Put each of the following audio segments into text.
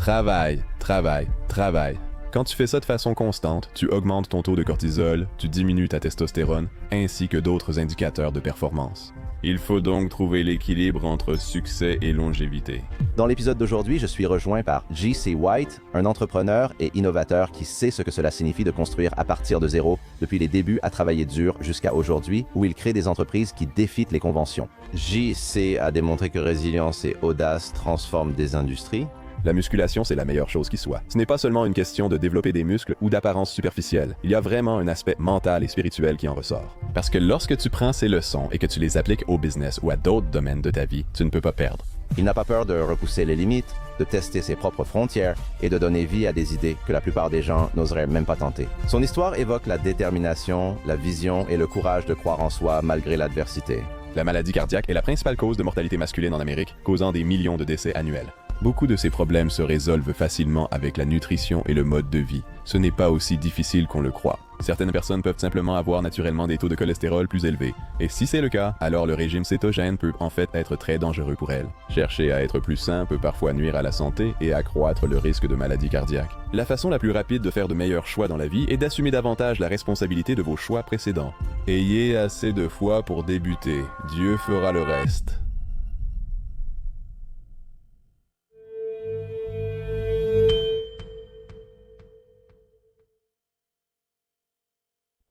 Travail, travail, travail. Quand tu fais ça de façon constante, tu augmentes ton taux de cortisol, tu diminues ta testostérone, ainsi que d'autres indicateurs de performance. Il faut donc trouver l'équilibre entre succès et longévité. Dans l'épisode d'aujourd'hui, je suis rejoint par J.C. White, un entrepreneur et innovateur qui sait ce que cela signifie de construire à partir de zéro, depuis les débuts à travailler dur jusqu'à aujourd'hui, où il crée des entreprises qui défient les conventions. J.C. a démontré que résilience et audace transforment des industries. La musculation, c'est la meilleure chose qui soit. Ce n'est pas seulement une question de développer des muscles ou d'apparence superficielle. Il y a vraiment un aspect mental et spirituel qui en ressort. Parce que lorsque tu prends ces leçons et que tu les appliques au business ou à d'autres domaines de ta vie, tu ne peux pas perdre. Il n'a pas peur de repousser les limites, de tester ses propres frontières et de donner vie à des idées que la plupart des gens n'oseraient même pas tenter. Son histoire évoque la détermination, la vision et le courage de croire en soi malgré l'adversité. La maladie cardiaque est la principale cause de mortalité masculine en Amérique, causant des millions de décès annuels. Beaucoup de ces problèmes se résolvent facilement avec la nutrition et le mode de vie. Ce n'est pas aussi difficile qu'on le croit. Certaines personnes peuvent simplement avoir naturellement des taux de cholestérol plus élevés. Et si c'est le cas, alors le régime cétogène peut en fait être très dangereux pour elles. Chercher à être plus sain peut parfois nuire à la santé et accroître le risque de maladie cardiaque. La façon la plus rapide de faire de meilleurs choix dans la vie est d'assumer davantage la responsabilité de vos choix précédents. Ayez assez de foi pour débuter. Dieu fera le reste.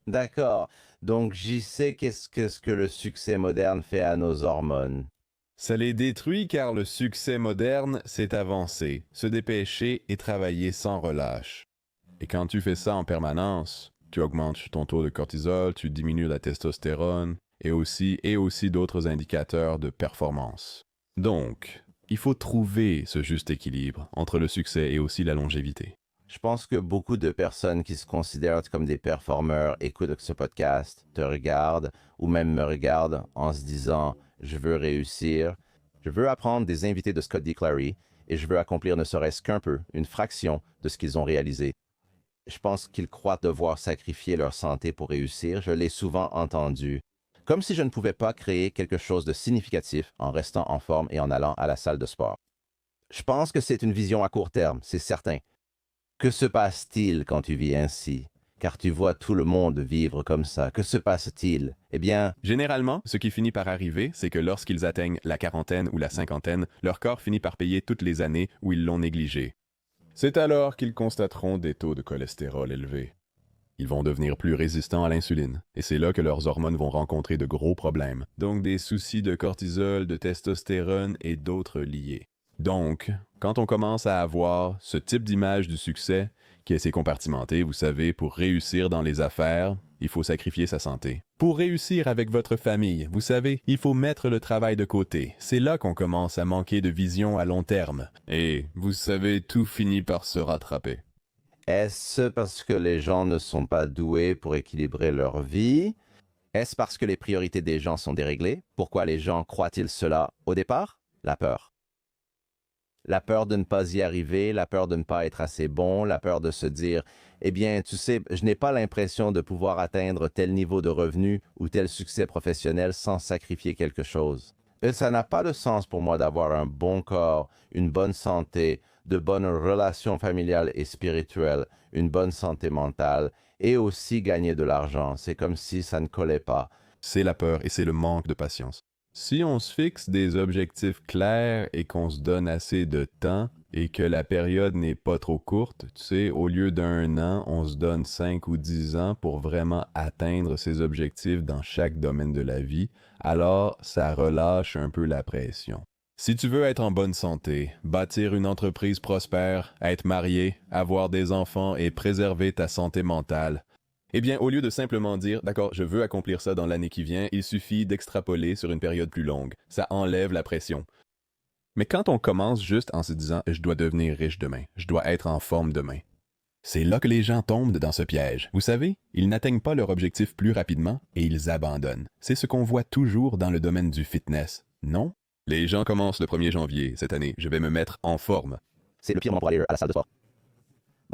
D'accord. Donc j'y sais qu'est-ce que le succès moderne fait à nos hormones. Ça les détruit car le succès moderne, c'est avancer, se dépêcher et travailler sans relâche. Et quand tu fais ça en permanence, tu augmentes ton taux de cortisol, tu diminues la testostérone et aussi d'autres indicateurs de performance. Donc, il faut trouver ce juste équilibre entre le succès et aussi la longévité. Je pense que beaucoup de personnes qui se considèrent comme des performeurs écoutent ce podcast, te regardent ou même me regardent en se disant « Je veux réussir, je veux apprendre des invités de Scott D. Clary et je veux accomplir ne serait-ce qu'un peu, une fraction de ce qu'ils ont réalisé. » Je pense qu'ils croient devoir sacrifier leur santé pour réussir. Je l'ai souvent entendu. Comme si je ne pouvais pas créer quelque chose de significatif en restant en forme et en allant à la salle de sport. Je pense que c'est une vision à court terme, c'est certain. Que se passe-t-il quand tu vis ainsi? Car tu vois tout le monde vivre comme ça. Que se passe-t-il? Eh bien, généralement, ce qui finit par arriver, c'est que lorsqu'ils atteignent la quarantaine ou la cinquantaine, leur corps finit par payer toutes les années où ils l'ont négligé. C'est alors qu'ils constateront des taux de cholestérol élevés. Ils vont devenir plus résistants à l'insuline, et c'est là que leurs hormones vont rencontrer de gros problèmes, donc des soucis de cortisol, de testostérone et d'autres liés. Donc, quand on commence à avoir ce type d'image du succès, qui est assez compartimenté, vous savez, pour réussir dans les affaires, il faut sacrifier sa santé. Pour réussir avec votre famille, vous savez, il faut mettre le travail de côté. C'est là qu'on commence à manquer de vision à long terme. Et, vous savez, tout finit par se rattraper. est-ce parce que les gens ne sont pas doués pour équilibrer leur vie? Est-ce parce que les priorités des gens sont déréglées? Pourquoi les gens croient-ils cela au départ? La peur. La peur de ne pas y arriver, la peur de ne pas être assez bon, la peur de se dire « Eh bien, tu sais, je n'ai pas l'impression de pouvoir atteindre tel niveau de revenu ou tel succès professionnel sans sacrifier quelque chose. » Et ça n'a pas de sens pour moi d'avoir un bon corps, une bonne santé, de bonnes relations familiales et spirituelles, une bonne santé mentale et aussi gagner de l'argent. C'est comme si ça ne collait pas. C'est la peur et c'est le manque de patience. Si on se fixe des objectifs clairs et qu'on se donne assez de temps et que la période n'est pas trop courte, tu sais, au lieu d'1 an, on se donne 5 ou 10 ans pour vraiment atteindre ses objectifs dans chaque domaine de la vie, alors ça relâche un peu la pression. Si tu veux être en bonne santé, bâtir une entreprise prospère, être marié, avoir des enfants et préserver ta santé mentale, eh bien, au lieu de simplement dire « D'accord, je veux accomplir ça dans l'année qui vient », il suffit d'extrapoler sur une période plus longue. Ça enlève la pression. Mais quand on commence juste en se disant « Je dois devenir riche demain, je dois être en forme demain », c'est là que les gens tombent dans ce piège. Vous savez, ils n'atteignent pas leur objectif plus rapidement et ils abandonnent. C'est ce qu'on voit toujours dans le domaine du fitness, non? Les gens commencent le 1er janvier cette année. Je vais me mettre en forme. C'est le pire moment pour aller à la salle de sport.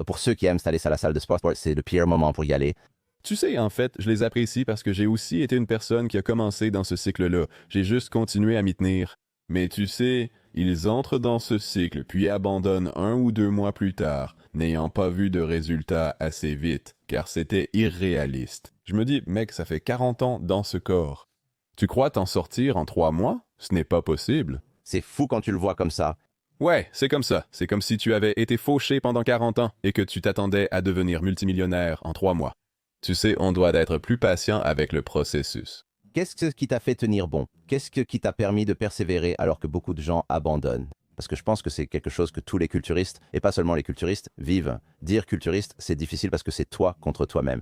Pour ceux qui aiment aller à la salle de sport, c'est le pire moment pour y aller. Tu sais, en fait, je les apprécie parce que j'ai aussi été une personne qui a commencé dans ce cycle-là. J'ai juste continué à m'y tenir. Mais tu sais, ils entrent dans ce cycle puis abandonnent 1 ou 2 mois plus tard, n'ayant pas vu de résultats assez vite, car c'était irréaliste. Je me dis, mec, ça fait 40 ans dans ce corps. Tu crois t'en sortir en 3 mois? Ce n'est pas possible. C'est fou quand tu le vois comme ça. Ouais, c'est comme ça. C'est comme si tu avais été fauché pendant 40 ans et que tu t'attendais à devenir multimillionnaire en 3 mois. Tu sais, on doit être plus patient avec le processus. Qu'est-ce qui t'a fait tenir bon? Qui t'a permis de persévérer alors que beaucoup de gens abandonnent? Parce que je pense que c'est quelque chose que tous les culturistes, et pas seulement les culturistes, vivent. Dire culturiste, c'est difficile parce que c'est toi contre toi-même.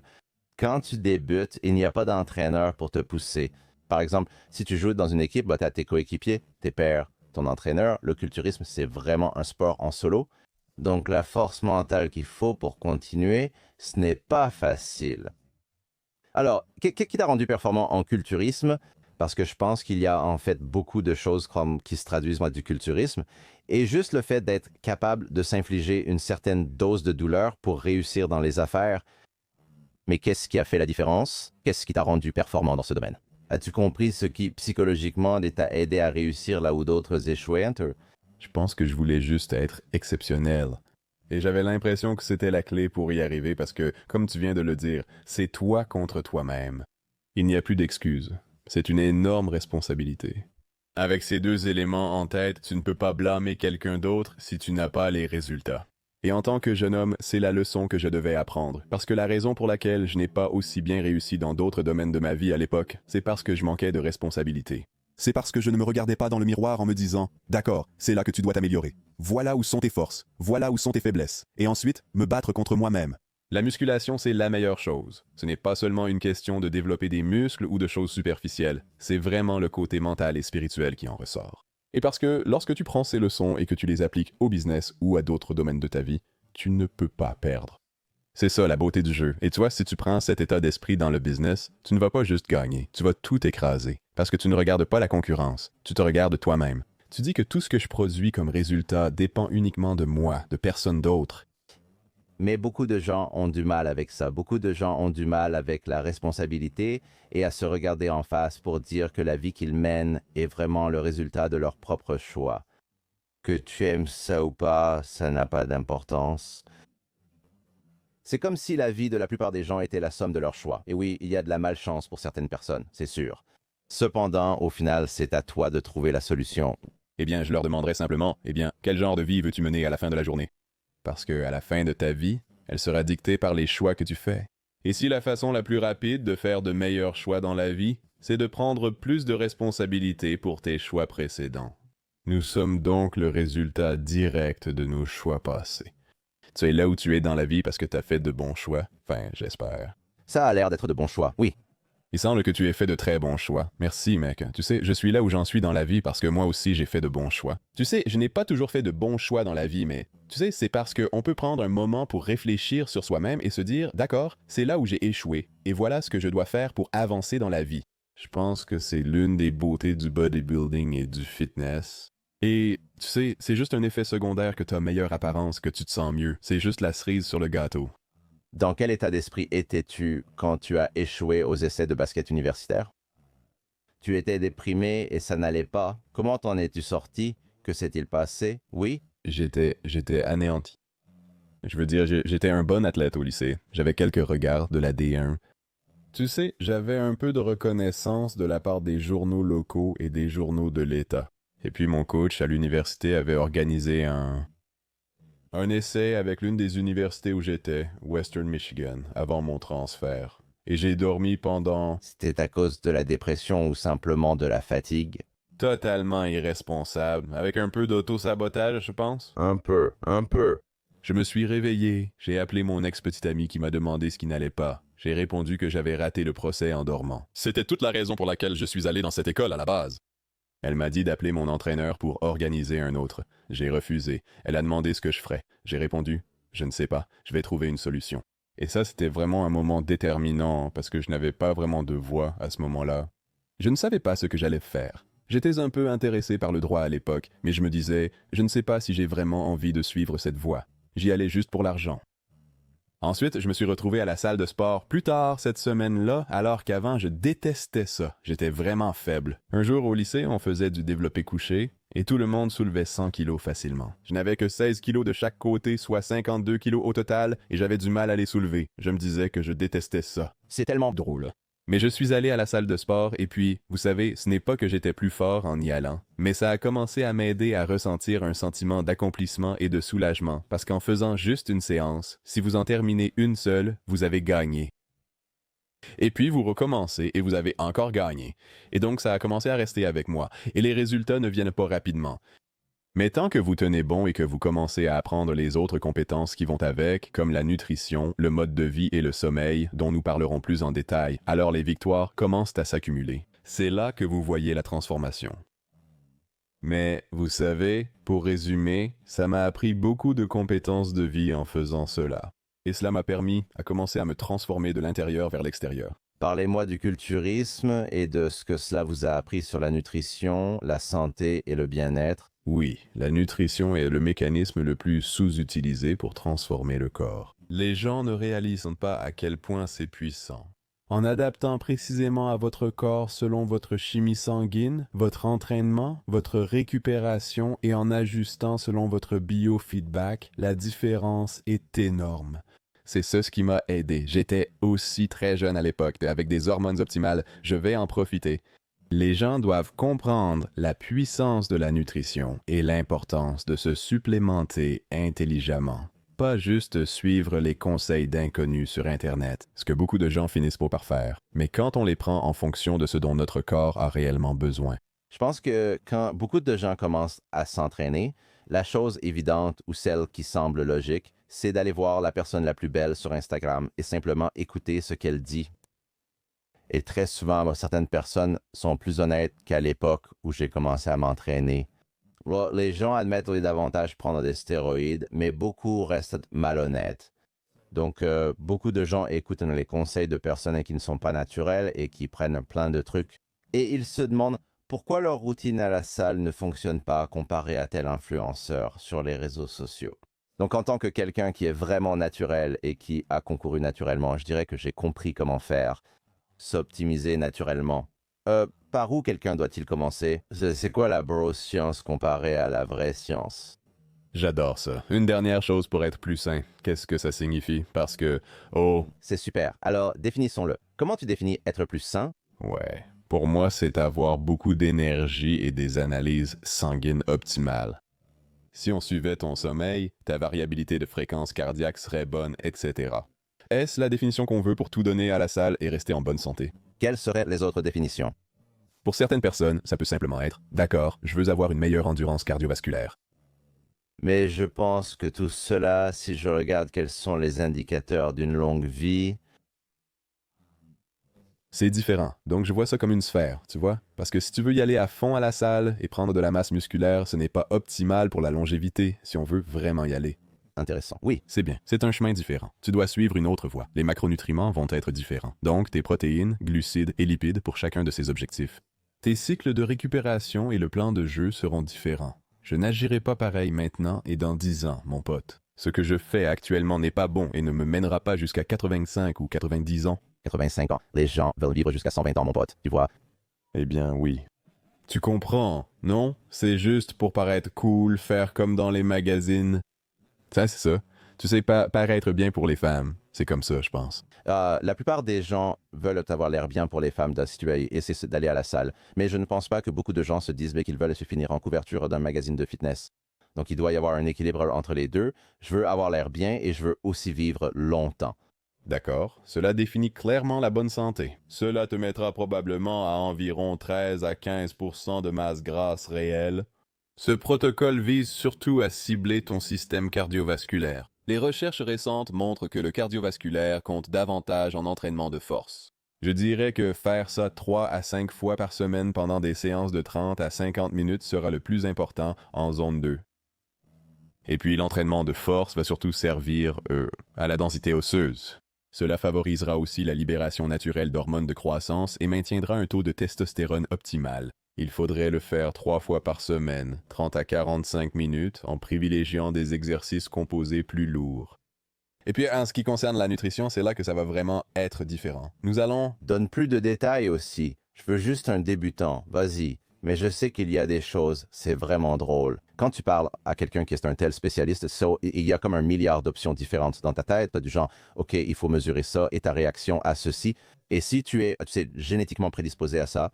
Quand tu débutes, il n'y a pas d'entraîneur pour te pousser. Par exemple, si tu joues dans une équipe, tu as tes coéquipiers, tes pairs, ton entraîneur. Le culturisme, c'est vraiment un sport en solo. Donc la force mentale qu'il faut pour continuer, ce n'est pas facile. Alors, qu'est-ce qui t'a rendu performant en culturisme? Parce que je pense qu'il y a en fait beaucoup de choses qui se traduisent moi, du culturisme. Et juste le fait d'être capable de s'infliger une certaine dose de douleur pour réussir dans les affaires. Mais qu'est-ce qui a fait la différence? Qu'est-ce qui t'a rendu performant dans ce domaine? As-tu compris ce qui, psychologiquement, t'a aidé à réussir là où d'autres échouaient, Hunter? Je pense que je voulais juste être exceptionnel. Et j'avais l'impression que c'était la clé pour y arriver parce que, comme tu viens de le dire, c'est toi contre toi-même. Il n'y a plus d'excuses. C'est une énorme responsabilité. Avec ces 2 éléments en tête, tu ne peux pas blâmer quelqu'un d'autre si tu n'as pas les résultats. Et en tant que jeune homme, c'est la leçon que je devais apprendre, parce que la raison pour laquelle je n'ai pas aussi bien réussi dans d'autres domaines de ma vie à l'époque, c'est parce que je manquais de responsabilité. C'est parce que je ne me regardais pas dans le miroir en me disant « D'accord, c'est là que tu dois t'améliorer. Voilà où sont tes forces, voilà où sont tes faiblesses. » Et ensuite, me battre contre moi-même. La musculation, c'est la meilleure chose. Ce n'est pas seulement une question de développer des muscles ou de choses superficielles, c'est vraiment le côté mental et spirituel qui en ressort. Et parce que lorsque tu prends ces leçons et que tu les appliques au business ou à d'autres domaines de ta vie, tu ne peux pas perdre. C'est ça la beauté du jeu. Et tu vois, si tu prends cet état d'esprit dans le business, tu ne vas pas juste gagner, tu vas tout écraser. Parce que tu ne regardes pas la concurrence, tu te regardes toi-même. Tu dis que tout ce que je produis comme résultat dépend uniquement de moi, de personne d'autre. Mais beaucoup de gens ont du mal avec ça. Beaucoup de gens ont du mal avec la responsabilité et à se regarder en face pour dire que la vie qu'ils mènent est vraiment le résultat de leur propre choix. Que tu aimes ça ou pas, ça n'a pas d'importance. C'est comme si la vie de la plupart des gens était la somme de leurs choix. Et oui, il y a de la malchance pour certaines personnes, c'est sûr. Cependant, au final, c'est à toi de trouver la solution. Eh bien, je leur demanderais simplement, quel genre de vie veux-tu mener à la fin de la journée? Parce que à la fin de ta vie, elle sera dictée par les choix que tu fais. Et si la façon la plus rapide de faire de meilleurs choix dans la vie, c'est de prendre plus de responsabilités pour tes choix précédents. Nous sommes donc le résultat direct de nos choix passés. Tu es là où tu es dans la vie parce que tu as fait de bons choix. Enfin, j'espère. Ça a l'air d'être de bons choix, oui. Il semble que tu aies fait de très bons choix. Merci, mec. Tu sais, je suis là où j'en suis dans la vie parce que moi aussi j'ai fait de bons choix. Tu sais, je n'ai pas toujours fait de bons choix dans la vie, mais tu sais, c'est parce qu'on peut prendre un moment pour réfléchir sur soi-même et se dire, d'accord, c'est là où j'ai échoué, et voilà ce que je dois faire pour avancer dans la vie. Je pense que c'est l'une des beautés du bodybuilding et du fitness. Et tu sais, c'est juste un effet secondaire que tu as meilleure apparence, que tu te sens mieux. C'est juste la cerise sur le gâteau. Dans quel état d'esprit étais-tu quand tu as échoué aux essais de basket universitaire? Tu étais déprimé et ça n'allait pas. Comment t'en es-tu sorti? Que s'est-il passé? Oui? J'étais anéanti. Je veux dire, j'étais un bon athlète au lycée. J'avais quelques regards de la D1. Tu sais, j'avais un peu de reconnaissance de la part des journaux locaux et des journaux de l'État. Et puis mon coach à l'université avait organisé un essai avec l'une des universités où j'étais, Western Michigan, avant mon transfert. Et j'ai dormi pendant... C'était à cause de la dépression ou simplement de la fatigue? Totalement irresponsable, avec un peu d'auto-sabotage, je pense. Un peu. Je me suis réveillé, j'ai appelé mon ex-petite amie qui m'a demandé ce qui n'allait pas. J'ai répondu que j'avais raté le procès en dormant. C'était toute la raison pour laquelle je suis allé dans cette école à la base. Elle m'a dit d'appeler mon entraîneur pour organiser un autre. J'ai refusé. Elle a demandé ce que je ferais. J'ai répondu, je ne sais pas, je vais trouver une solution. Et ça, c'était vraiment un moment déterminant parce que je n'avais pas vraiment de voix à ce moment-là. Je ne savais pas ce que j'allais faire. J'étais un peu intéressé par le droit à l'époque, mais je me disais, je ne sais pas si j'ai vraiment envie de suivre cette voie. J'y allais juste pour l'argent. Ensuite, je me suis retrouvé à la salle de sport plus tard cette semaine-là, alors qu'avant, je détestais ça. J'étais vraiment faible. Un jour au lycée, on faisait du développé couché, et tout le monde soulevait 100 kilos facilement. Je n'avais que 16 kilos de chaque côté, soit 52 kilos au total, et j'avais du mal à les soulever. Je me disais que je détestais ça. C'est tellement drôle. Mais je suis allé à la salle de sport et puis, vous savez, ce n'est pas que j'étais plus fort en y allant, mais ça a commencé à m'aider à ressentir un sentiment d'accomplissement et de soulagement, parce qu'en faisant juste une séance, si vous en terminez une seule, vous avez gagné. Et puis vous recommencez et vous avez encore gagné. Et donc ça a commencé à rester avec moi, et les résultats ne viennent pas rapidement. Mais tant que vous tenez bon et que vous commencez à apprendre les autres compétences qui vont avec, comme la nutrition, le mode de vie et le sommeil, dont nous parlerons plus en détail, alors les victoires commencent à s'accumuler. C'est là que vous voyez la transformation. Mais, vous savez, pour résumer, ça m'a appris beaucoup de compétences de vie en faisant cela. Et cela m'a permis à commencer à me transformer de l'intérieur vers l'extérieur. Parlez-moi du culturisme et de ce que cela vous a appris sur la nutrition, la santé et le bien-être. Oui, la nutrition est le mécanisme le plus sous-utilisé pour transformer le corps. Les gens ne réalisent pas à quel point c'est puissant. En adaptant précisément à votre corps selon votre chimie sanguine, votre entraînement, votre récupération et en ajustant selon votre biofeedback, la différence est énorme. C'est ça ce qui m'a aidé. J'étais aussi très jeune à l'époque, avec des hormones optimales. Je vais en profiter. Les gens doivent comprendre la puissance de la nutrition et l'importance de se supplémenter intelligemment. Pas juste suivre les conseils d'inconnus sur Internet, ce que beaucoup de gens finissent par faire, mais quand on les prend en fonction de ce dont notre corps a réellement besoin. Je pense que quand beaucoup de gens commencent à s'entraîner, la chose évidente ou celle qui semble logique, c'est d'aller voir la personne la plus belle sur Instagram et simplement écouter ce qu'elle dit. Et très souvent, certaines personnes sont plus honnêtes qu'à l'époque où j'ai commencé à m'entraîner. Les gens admettent davantage prendre des stéroïdes, mais beaucoup restent malhonnêtes. Donc, beaucoup de gens écoutent les conseils de personnes qui ne sont pas naturelles et qui prennent plein de trucs. Et ils se demandent pourquoi leur routine à la salle ne fonctionne pas comparée à tel influenceur sur les réseaux sociaux. Donc, en tant que quelqu'un qui est vraiment naturel et qui a concouru naturellement, je dirais que j'ai compris comment faire, s'optimiser naturellement. Par où quelqu'un doit-il commencer? C'est quoi la grosse science comparée à la vraie science? J'adore ça. Une dernière chose pour être plus sain. Qu'est-ce que ça signifie? Parce que, C'est super. Alors, définissons-le. Comment tu définis être plus sain? Ouais. Pour moi, c'est avoir beaucoup d'énergie et des analyses sanguines optimales. Si on suivait ton sommeil, ta variabilité de fréquence cardiaque serait bonne, etc. Est-ce la définition qu'on veut pour tout donner à la salle et rester en bonne santé? Quelles seraient les autres définitions? Pour certaines personnes, ça peut simplement être « D'accord, je veux avoir une meilleure endurance cardiovasculaire. » Mais je pense que tout cela, si je regarde quels sont les indicateurs d'une longue vie... C'est différent. Donc je vois ça comme une sphère, tu vois? Parce que si tu veux y aller à fond à la salle et prendre de la masse musculaire, ce n'est pas optimal pour la longévité si on veut vraiment y aller. Intéressant. Oui. C'est bien. C'est un chemin différent. Tu dois suivre une autre voie. Les macronutriments vont être différents. Donc tes protéines, glucides et lipides pour chacun de ces objectifs. Tes cycles de récupération et le plan de jeu seront différents. Je n'agirai pas pareil maintenant et dans 10 ans, mon pote. Ce que je fais actuellement n'est pas bon et ne me mènera pas jusqu'à 85 ou 90 ans. 85 ans. Les gens veulent vivre jusqu'à 120 ans, mon pote. Tu vois? Eh bien, oui. Tu comprends, non? C'est juste pour paraître cool, faire comme dans les magazines. Ça, c'est ça. Tu sais, paraître bien pour les femmes. C'est comme ça, je pense. La plupart des gens veulent avoir l'air bien pour les femmes et c'est d'aller à la salle. Mais je ne pense pas que beaucoup de gens se disent qu'ils veulent se finir en couverture d'un magazine de fitness. Donc il doit y avoir un équilibre entre les deux. Je veux avoir l'air bien et je veux aussi vivre longtemps. D'accord. Cela définit clairement la bonne santé. Cela te mettra probablement à environ 13 à 15% de masse grasse réelle. Ce protocole vise surtout à cibler ton système cardiovasculaire. Les recherches récentes montrent que le cardiovasculaire compte davantage en entraînement de force. Je dirais que faire ça 3 à 5 fois par semaine pendant des séances de 30 à 50 minutes sera le plus important en zone 2. Et puis l'entraînement de force va surtout servir à la densité osseuse. Cela favorisera aussi la libération naturelle d'hormones de croissance et maintiendra un taux de testostérone optimal. Il faudrait le faire 3 fois par semaine, 30 à 45 minutes, en privilégiant des exercices composés plus lourds. Et puis, en ce qui concerne la nutrition, c'est là que ça va vraiment être différent. Nous allons... Donne plus de détails aussi. Je veux juste un débutant. Vas-y. Mais je sais qu'il y a des choses, c'est vraiment drôle. Quand tu parles à quelqu'un qui est un tel spécialiste, il y a comme 1 milliard d'options différentes dans ta tête. Tu as du genre, OK, il faut mesurer ça et ta réaction à ceci. Et si tu es, tu sais, génétiquement prédisposé à ça,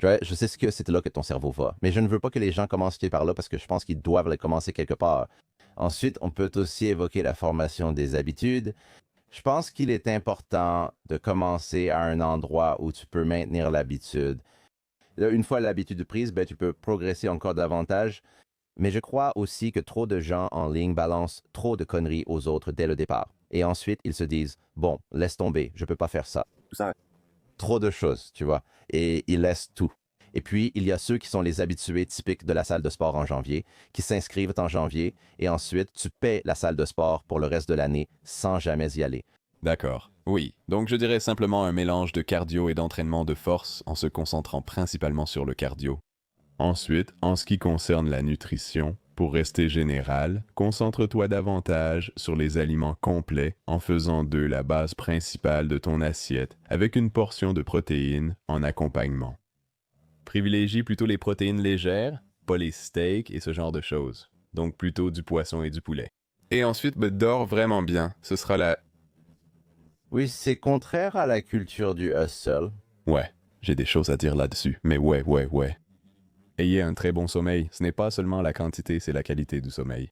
je sais ce que c'est là que ton cerveau va. Mais je ne veux pas que les gens commencent par là parce que je pense qu'ils doivent commencer quelque part. Ensuite, on peut aussi évoquer la formation des habitudes. Je pense qu'il est important de commencer à un endroit où tu peux maintenir l'habitude. Une fois l'habitude prise, ben, tu peux progresser encore davantage. Mais je crois aussi que trop de gens en ligne balancent trop de conneries aux autres dès le départ. Et ensuite, ils se disent, bon, laisse tomber, je peux pas faire ça. Trop de choses, tu vois. Et ils laissent tout. Et puis, il y a ceux qui sont les habitués typiques de la salle de sport en janvier, qui s'inscrivent en janvier, et ensuite, tu paies la salle de sport pour le reste de l'année sans jamais y aller. D'accord. Oui. Donc je dirais simplement un mélange de cardio et d'entraînement de force en se concentrant principalement sur le cardio. Ensuite, en ce qui concerne la nutrition, pour rester général, concentre-toi davantage sur les aliments complets en faisant d'eux la base principale de ton assiette avec une portion de protéines en accompagnement. Privilégie plutôt les protéines légères, pas les steaks et ce genre de choses. Donc plutôt du poisson et du poulet. Et ensuite, dors vraiment bien. Ce sera la... Oui, c'est contraire à la culture du hustle. Ouais, j'ai des choses à dire là-dessus, mais ouais. Ayez un très bon sommeil, ce n'est pas seulement la quantité, c'est la qualité du sommeil.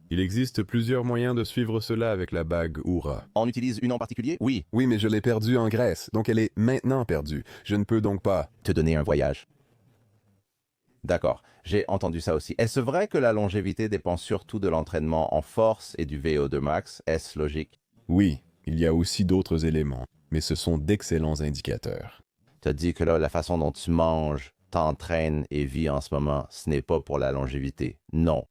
Il existe plusieurs moyens de suivre cela avec la bague Oura. On utilise une en particulier? Oui. Oui, mais je l'ai perdue en Grèce, donc elle est maintenant perdue. Je ne peux donc pas... Te donner un voyage. D'accord, j'ai entendu ça aussi. Est-ce vrai que la longévité dépend surtout de l'entraînement en force et du VO2 max? Est-ce logique? Oui, il y a aussi d'autres éléments, mais ce sont d'excellents indicateurs. Tu as dit que là, la façon dont tu manges, t'entraînes et vis en ce moment, ce n'est pas pour la longévité. Non.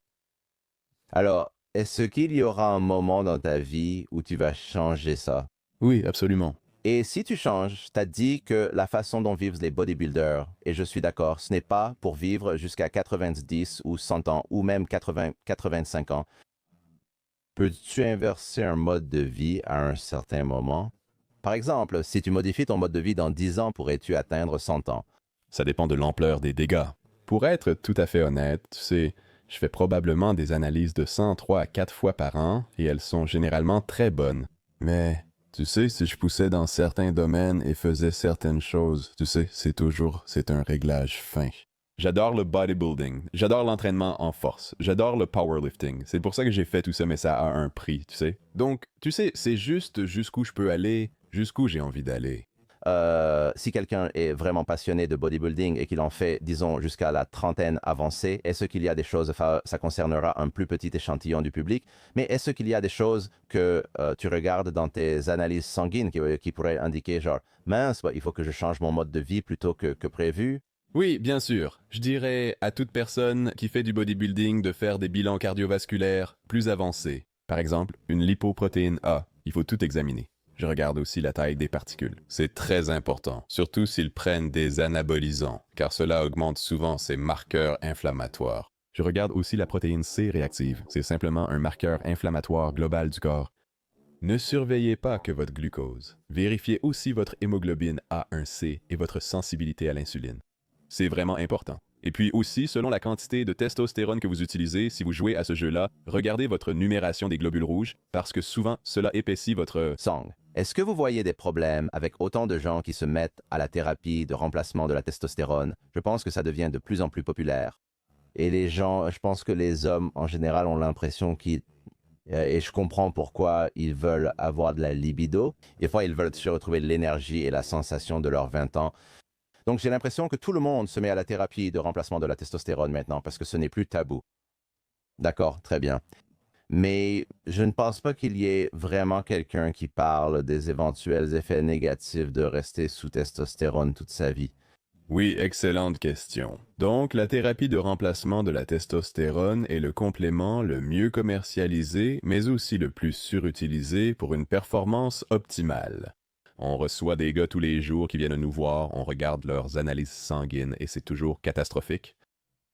Alors, est-ce qu'il y aura un moment dans ta vie où tu vas changer ça? Oui, absolument. Et si tu changes, tu as dit que la façon dont vivent les bodybuilders, et je suis d'accord, ce n'est pas pour vivre jusqu'à 90 ou 100 ans, ou même 80, 85 ans. Peux-tu inverser un mode de vie à un certain moment? Par exemple, si tu modifies ton mode de vie dans 10 ans, pourrais-tu atteindre 100 ans? Ça dépend de l'ampleur des dégâts. Pour être tout à fait honnête, tu sais, je fais probablement des analyses de sang 3 à 4 fois par an, et elles sont généralement très bonnes. Mais... tu sais, si je poussais dans certains domaines et faisais certaines choses, tu sais, c'est un réglage fin. J'adore le bodybuilding, j'adore l'entraînement en force, j'adore le powerlifting. C'est pour ça que j'ai fait tout ça, mais ça a un prix, tu sais. Donc, tu sais, c'est juste jusqu'où je peux aller, jusqu'où j'ai envie d'aller. Si quelqu'un est vraiment passionné de bodybuilding et qu'il en fait, disons, jusqu'à la trentaine avancée, est-ce qu'il y a des choses, ça concernera un plus petit échantillon du public, mais est-ce qu'il y a des choses que tu regardes dans tes analyses sanguines qui pourraient indiquer genre, mince, il faut que je change mon mode de vie plutôt que prévu? Oui, bien sûr. Je dirais à toute personne qui fait du bodybuilding de faire des bilans cardiovasculaires plus avancés. Par exemple, une lipoprotéine A, il faut tout examiner. Je regarde aussi la taille des particules. C'est très important, surtout s'ils prennent des anabolisants, car cela augmente souvent ces marqueurs inflammatoires. Je regarde aussi la protéine C réactive. C'est simplement un marqueur inflammatoire global du corps. Ne surveillez pas que votre glucose. Vérifiez aussi votre hémoglobine A1C et votre sensibilité à l'insuline. C'est vraiment important. Et puis aussi, selon la quantité de testostérone que vous utilisez, si vous jouez à ce jeu-là, regardez votre numération des globules rouges, parce que souvent, cela épaissit votre... Sang. Est-ce que vous voyez des problèmes avec autant de gens qui se mettent à la thérapie de remplacement de la testostérone? Je pense que ça devient de plus en plus populaire. Et les gens, je pense que les hommes, en général, ont l'impression qu'ils... et je comprends pourquoi ils veulent avoir de la libido. Des fois, ils veulent se retrouver l'énergie et la sensation de leurs 20 ans. Donc, j'ai l'impression que tout le monde se met à la thérapie de remplacement de la testostérone maintenant, parce que ce n'est plus tabou. D'accord, très bien. Mais je ne pense pas qu'il y ait vraiment quelqu'un qui parle des éventuels effets négatifs de rester sous testostérone toute sa vie. Oui, excellente question. Donc, la thérapie de remplacement de la testostérone est le complément le mieux commercialisé, mais aussi le plus surutilisé pour une performance optimale. On reçoit des gars tous les jours qui viennent nous voir, on regarde leurs analyses sanguines et c'est toujours catastrophique.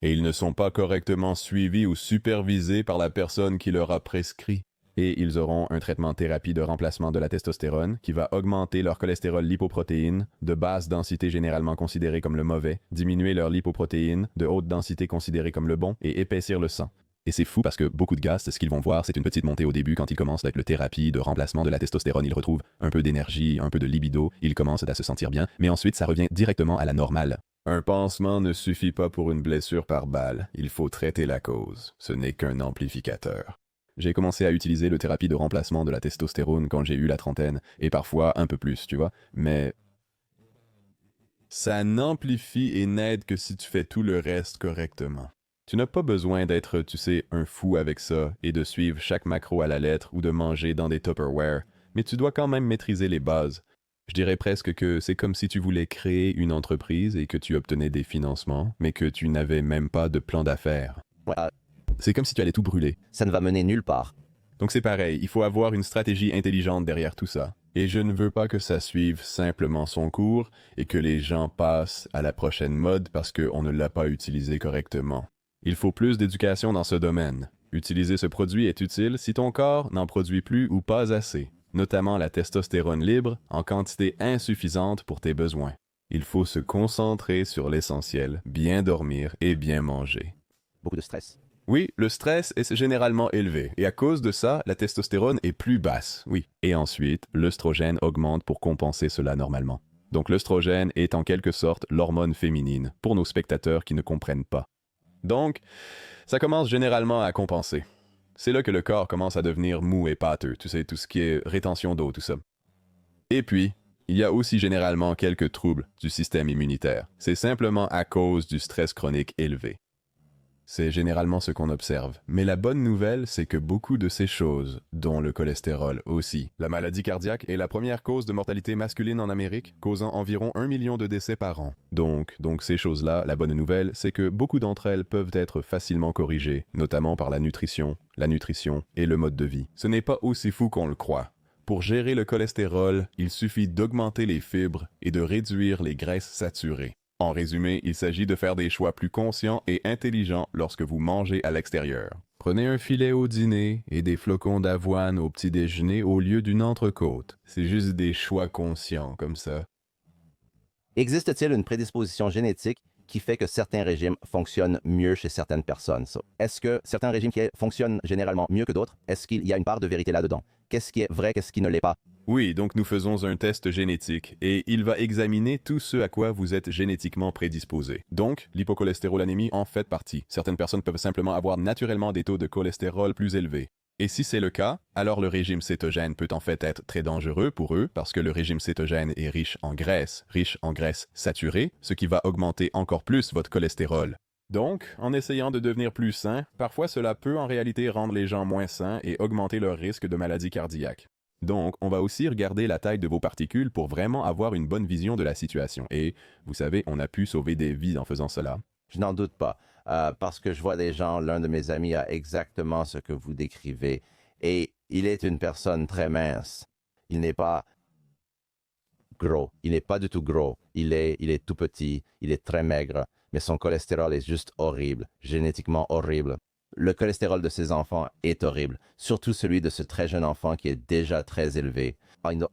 Et ils ne sont pas correctement suivis ou supervisés par la personne qui leur a prescrit. et ils auront un traitement thérapie de remplacement de la testostérone qui va augmenter leur cholestérol lipoprotéine de basse densité généralement considéré comme le mauvais, diminuer leur lipoprotéine de haute densité considéré comme le bon et épaissir le sang. Et c'est fou parce que beaucoup de gars, c'est ce qu'ils vont voir, c'est une petite montée au début quand ils commencent avec le thérapie de remplacement de la testostérone, ils retrouvent un peu d'énergie, un peu de libido, ils commencent à se sentir bien, mais ensuite ça revient directement à la normale. Un pansement ne suffit pas pour une blessure par balle, il faut traiter la cause, ce n'est qu'un amplificateur. J'ai commencé à utiliser le thérapie de remplacement de la testostérone quand j'ai eu la trentaine, et parfois un peu plus, tu vois, mais ça n'amplifie et n'aide que si tu fais tout le reste correctement. Tu n'as pas besoin d'être, tu sais, un fou avec ça et de suivre chaque macro à la lettre ou de manger dans des Tupperware, mais tu dois quand même maîtriser les bases. Je dirais presque que c'est comme si tu voulais créer une entreprise et que tu obtenais des financements, mais que tu n'avais même pas de plan d'affaires. Ouais, C'est comme si tu allais tout brûler. ça ne va mener nulle part. Donc c'est pareil, il faut avoir une stratégie intelligente derrière tout ça. Et je ne veux pas que ça suive simplement son cours et que les gens passent à la prochaine mode parce qu'on ne l'a pas utilisé correctement. Il faut plus d'éducation dans ce domaine. Utiliser ce produit est utile si ton corps n'en produit plus ou pas assez, notamment la testostérone libre en quantité insuffisante pour tes besoins. Il faut se concentrer sur l'essentiel, bien dormir et bien manger. Beaucoup de stress. Oui, le stress est généralement élevé, et à cause de ça, la testostérone est plus basse, oui. Et ensuite, l'œstrogène augmente pour compenser cela normalement. Donc l'œstrogène est en quelque sorte l'hormone féminine, pour nos spectateurs qui ne comprennent pas. Donc, ça commence généralement à compenser. C'est là que le corps commence à devenir mou et pâteux, tu sais, tout ce qui est rétention d'eau, tout ça. Et puis, il y a aussi généralement quelques troubles du système immunitaire. C'est simplement à cause du stress chronique élevé. C'est généralement ce qu'on observe. Mais la bonne nouvelle, c'est que beaucoup de ces choses, dont le cholestérol aussi, la maladie cardiaque est la première cause de mortalité masculine en Amérique, causant environ 1 million de décès par an. Donc ces choses-là, la bonne nouvelle, c'est que beaucoup d'entre elles peuvent être facilement corrigées, notamment par la nutrition et le mode de vie. Ce n'est pas aussi fou qu'on le croit. Pour gérer le cholestérol, il suffit d'augmenter les fibres et de réduire les graisses saturées. En résumé, il s'agit de faire des choix plus conscients et intelligents lorsque vous mangez à l'extérieur. Prenez un filet au dîner et des flocons d'avoine au petit déjeuner au lieu d'une entrecôte. C'est juste des choix conscients comme ça. Existe-t-il une prédisposition génétique qui fait que certains régimes fonctionnent mieux chez certaines personnes? Est-ce que certains régimes qui fonctionnent généralement mieux que d'autres? Est-ce qu'il y a une part de vérité là-dedans? Qu'est-ce qui est vrai, qu'est-ce qui ne l'est pas? Oui, donc nous faisons un test génétique et il va examiner tout ce à quoi vous êtes génétiquement prédisposé. Donc, l'hypocholestérolénémie en fait partie. Certaines personnes peuvent simplement avoir naturellement des taux de cholestérol plus élevés. Et si c'est le cas, alors le régime cétogène peut en fait être très dangereux pour eux parce que le régime cétogène est riche en graisse saturée, ce qui va augmenter encore plus votre cholestérol. Donc, en essayant de devenir plus sain, parfois cela peut en réalité rendre les gens moins sains et augmenter leur risque de maladie cardiaque. Donc, on va aussi regarder la taille de vos particules pour vraiment avoir une bonne vision de la situation. Et, vous savez, on a pu sauver des vies en faisant cela. Je n'en doute pas, parce que je vois des gens, l'un de mes amis a exactement ce que vous décrivez, et il est une personne très mince. Il n'est pas gros, il n'est pas du tout gros, il est tout petit, il est très maigre, mais son cholestérol est juste horrible, génétiquement horrible. Le cholestérol de ses enfants est horrible, surtout celui de ce très jeune enfant qui est déjà très élevé.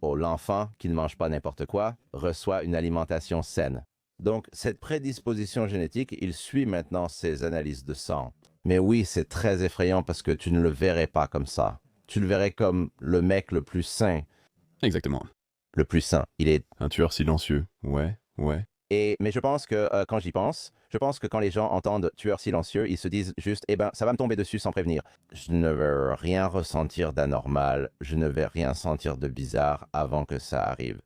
L'enfant qui ne mange pas n'importe quoi reçoit une alimentation saine. Donc, cette prédisposition génétique, il suit maintenant ses analyses de sang. Mais oui, c'est très effrayant parce que tu ne le verrais pas comme ça. Tu le verrais comme le mec le plus sain. Exactement. Le plus sain. Il est... Un tueur silencieux. Ouais. Mais je pense que quand j'y pense, je pense que quand les gens entendent tueur silencieux, ils se disent juste, eh ben, ça va me tomber dessus sans prévenir. Je ne vais rien ressentir d'anormal, je ne vais rien sentir de bizarre avant que ça arrive.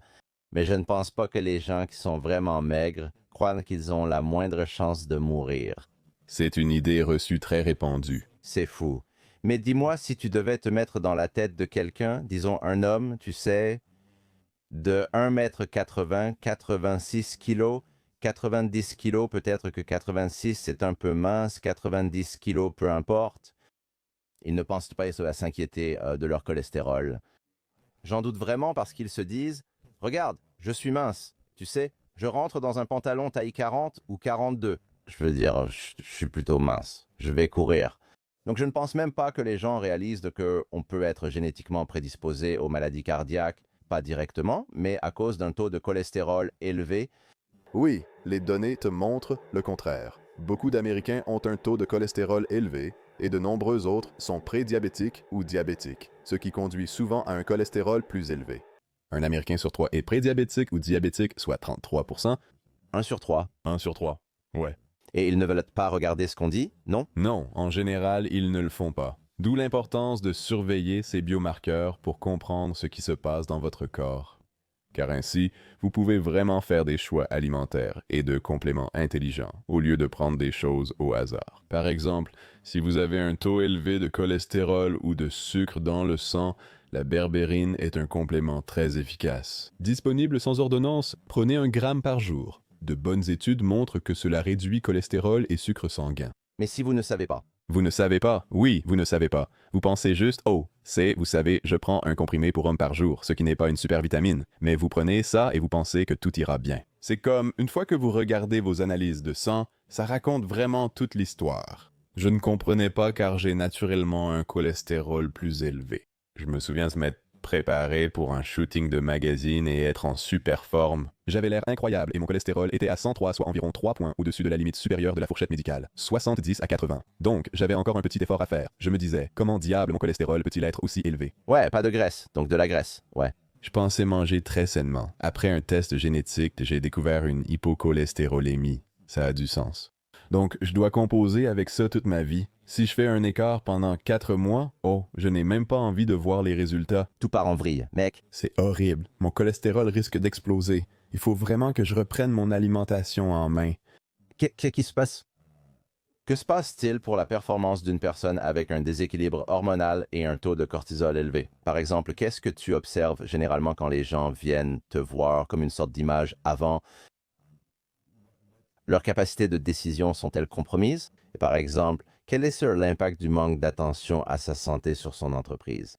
Mais je ne pense pas que les gens qui sont vraiment maigres croient qu'ils ont la moindre chance de mourir. C'est une idée reçue très répandue. C'est fou. Mais dis-moi si tu devais te mettre dans la tête de quelqu'un, disons un homme, tu sais, de 1,80 m, 86 kg, 90 kg, peut-être que 86 c'est un peu mince, 90 kg peu importe. Ils ne pensent pas à s'inquiéter de leur cholestérol. J'en doute vraiment parce qu'ils se disent, regarde, je suis mince, tu sais, je rentre dans un pantalon taille 40 ou 42. Je veux dire, je suis plutôt mince, je vais courir. Donc je ne pense même pas que les gens réalisent qu'on peut être génétiquement prédisposé aux maladies cardiaques, pas directement, mais à cause d'un taux de cholestérol élevé. Oui, les données te montrent le contraire. Beaucoup d'Américains ont un taux de cholestérol élevé et de nombreux autres sont prédiabétiques ou diabétiques, ce qui conduit souvent à un cholestérol plus élevé. Un Américain sur 3 est prédiabétique ou diabétique, soit 33%. 1 sur 3. 1 sur 3. Ouais. Et ils ne veulent pas regarder ce qu'on dit, non? Non, en général, ils ne le font pas. D'où l'importance de surveiller ces biomarqueurs pour comprendre ce qui se passe dans votre corps. Car ainsi, vous pouvez vraiment faire des choix alimentaires et de compléments intelligents au lieu de prendre des choses au hasard. Par exemple, si vous avez un taux élevé de cholestérol ou de sucre dans le sang, la berbérine est un complément très efficace. Disponible sans ordonnance, prenez 1 gramme par jour. De bonnes études montrent que cela réduit cholestérol et sucre sanguin. Mais si vous ne savez pas. Vous ne savez pas? Oui, vous ne savez pas. Vous pensez juste, oh, vous savez, je prends un comprimé pour homme par jour, ce qui n'est pas une super vitamine. Mais vous prenez ça et vous pensez que tout ira bien. C'est comme, une fois que vous regardez vos analyses de sang, ça raconte vraiment toute l'histoire. Je ne comprenais pas car j'ai naturellement un cholestérol plus élevé. Je me souviens de m'être préparé pour un shooting de magazine et être en super forme. J'avais l'air incroyable et mon cholestérol était à 103, soit environ 3 points au-dessus de la limite supérieure de la fourchette médicale, 70 à 80. Donc, j'avais encore un petit effort à faire. Je me disais, comment diable mon cholestérol peut-il être aussi élevé? Ouais, pas de graisse, donc de la graisse, ouais. Je pensais manger très sainement. Après un test génétique, j'ai découvert une hypocholestérolémie. Ça a du sens. Donc, je dois composer avec ça toute ma vie. Si je fais un écart pendant 4 mois, oh, je n'ai même pas envie de voir les résultats. Tout part en vrille, mec. C'est horrible. Mon cholestérol risque d'exploser. Il faut vraiment que je reprenne mon alimentation en main. Qu'est-ce qui se passe? Que se passe-t-il pour la performance d'une personne avec un déséquilibre hormonal et un taux de cortisol élevé? Par exemple, qu'est-ce que tu observes généralement quand les gens viennent te voir comme une sorte d'image avant? Leurs capacités de décision sont-elles compromises? Et par exemple, quel est l'impact du manque d'attention à sa santé sur son entreprise?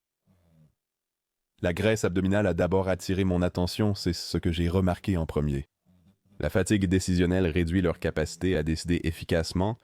La graisse abdominale a d'abord attiré mon attention, c'est ce que j'ai remarqué en premier. La fatigue décisionnelle réduit leur capacité à décider efficacement,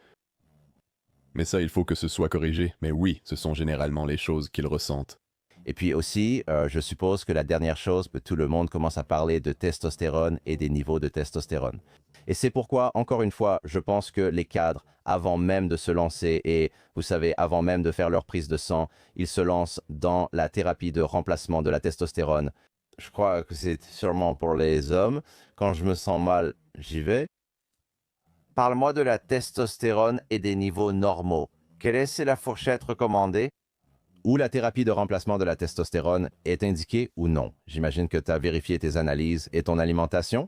mais ça, il faut que ce soit corrigé. Mais oui, ce sont généralement les choses qu'ils ressentent. Et puis aussi, je suppose que la dernière chose, tout le monde commence à parler de testostérone et des niveaux de testostérone. Et c'est pourquoi, encore une fois, je pense que les cadres, avant même de se lancer et, vous savez, avant même de faire leur prise de sang, ils se lancent dans la thérapie de remplacement de la testostérone. Je crois que c'est sûrement pour les hommes. Quand je me sens mal, j'y vais. Parle-moi de la testostérone et des niveaux normaux. Quelle est la fourchette recommandée? Où la thérapie de remplacement de la testostérone est indiquée ou non. J'imagine que tu as vérifié tes analyses et ton alimentation.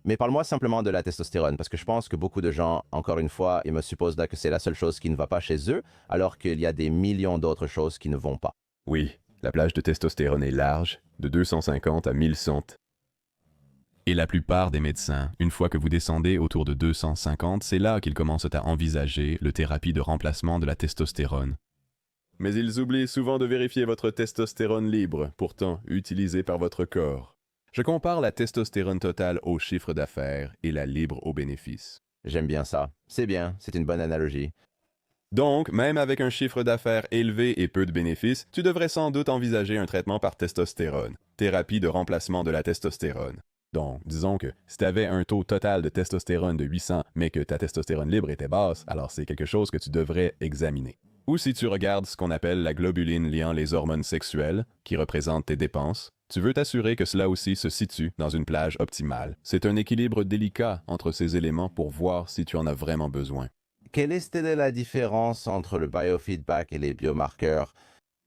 Mais parle-moi simplement de la testostérone, parce que je pense que beaucoup de gens, encore une fois, ils me supposent là que c'est la seule chose qui ne va pas chez eux, alors qu'il y a des millions d'autres choses qui ne vont pas. Oui, la plage de testostérone est large, de 250 à 1100. Et la plupart des médecins, une fois que vous descendez autour de 250, c'est là qu'ils commencent à envisager le thérapie de remplacement de la testostérone. Mais ils oublient souvent de vérifier votre testostérone libre, pourtant utilisée par votre corps. Je compare la testostérone totale au chiffre d'affaires et la libre au bénéfice. J'aime bien ça. C'est bien, c'est une bonne analogie. Donc, même avec un chiffre d'affaires élevé et peu de bénéfices, tu devrais sans doute envisager un traitement par testostérone, thérapie de remplacement de la testostérone. Donc, disons que si tu avais un taux total de testostérone de 800, mais que ta testostérone libre était basse, alors c'est quelque chose que tu devrais examiner. Ou si tu regardes ce qu'on appelle la globuline liant les hormones sexuelles, qui représente tes dépenses, tu veux t'assurer que cela aussi se situe dans une plage optimale. C'est un équilibre délicat entre ces éléments pour voir si tu en as vraiment besoin. Quelle est la différence entre le biofeedback et les biomarqueurs?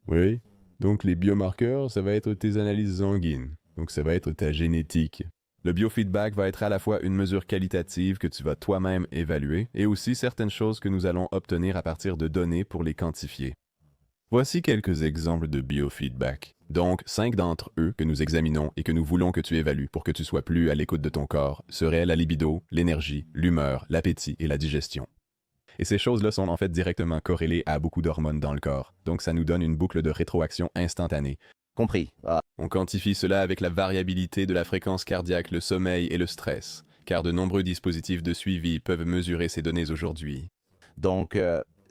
Oui, donc les biomarqueurs, ça va être tes analyses sanguines. Donc ça va être ta génétique. Le biofeedback va être à la fois une mesure qualitative que tu vas toi-même évaluer et aussi certaines choses que nous allons obtenir à partir de données pour les quantifier. Voici quelques exemples de biofeedback. Donc, 5 d'entre eux que nous examinons et que nous voulons que tu évalues pour que tu sois plus à l'écoute de ton corps seraient la libido, l'énergie, l'humeur, l'appétit et la digestion. Et ces choses-là sont en fait directement corrélées à beaucoup d'hormones dans le corps. Donc ça nous donne une boucle de rétroaction instantanée. Compris. Ah. On quantifie cela avec la variabilité de la fréquence cardiaque, le sommeil et le stress, car de nombreux dispositifs de suivi peuvent mesurer ces données aujourd'hui. Donc,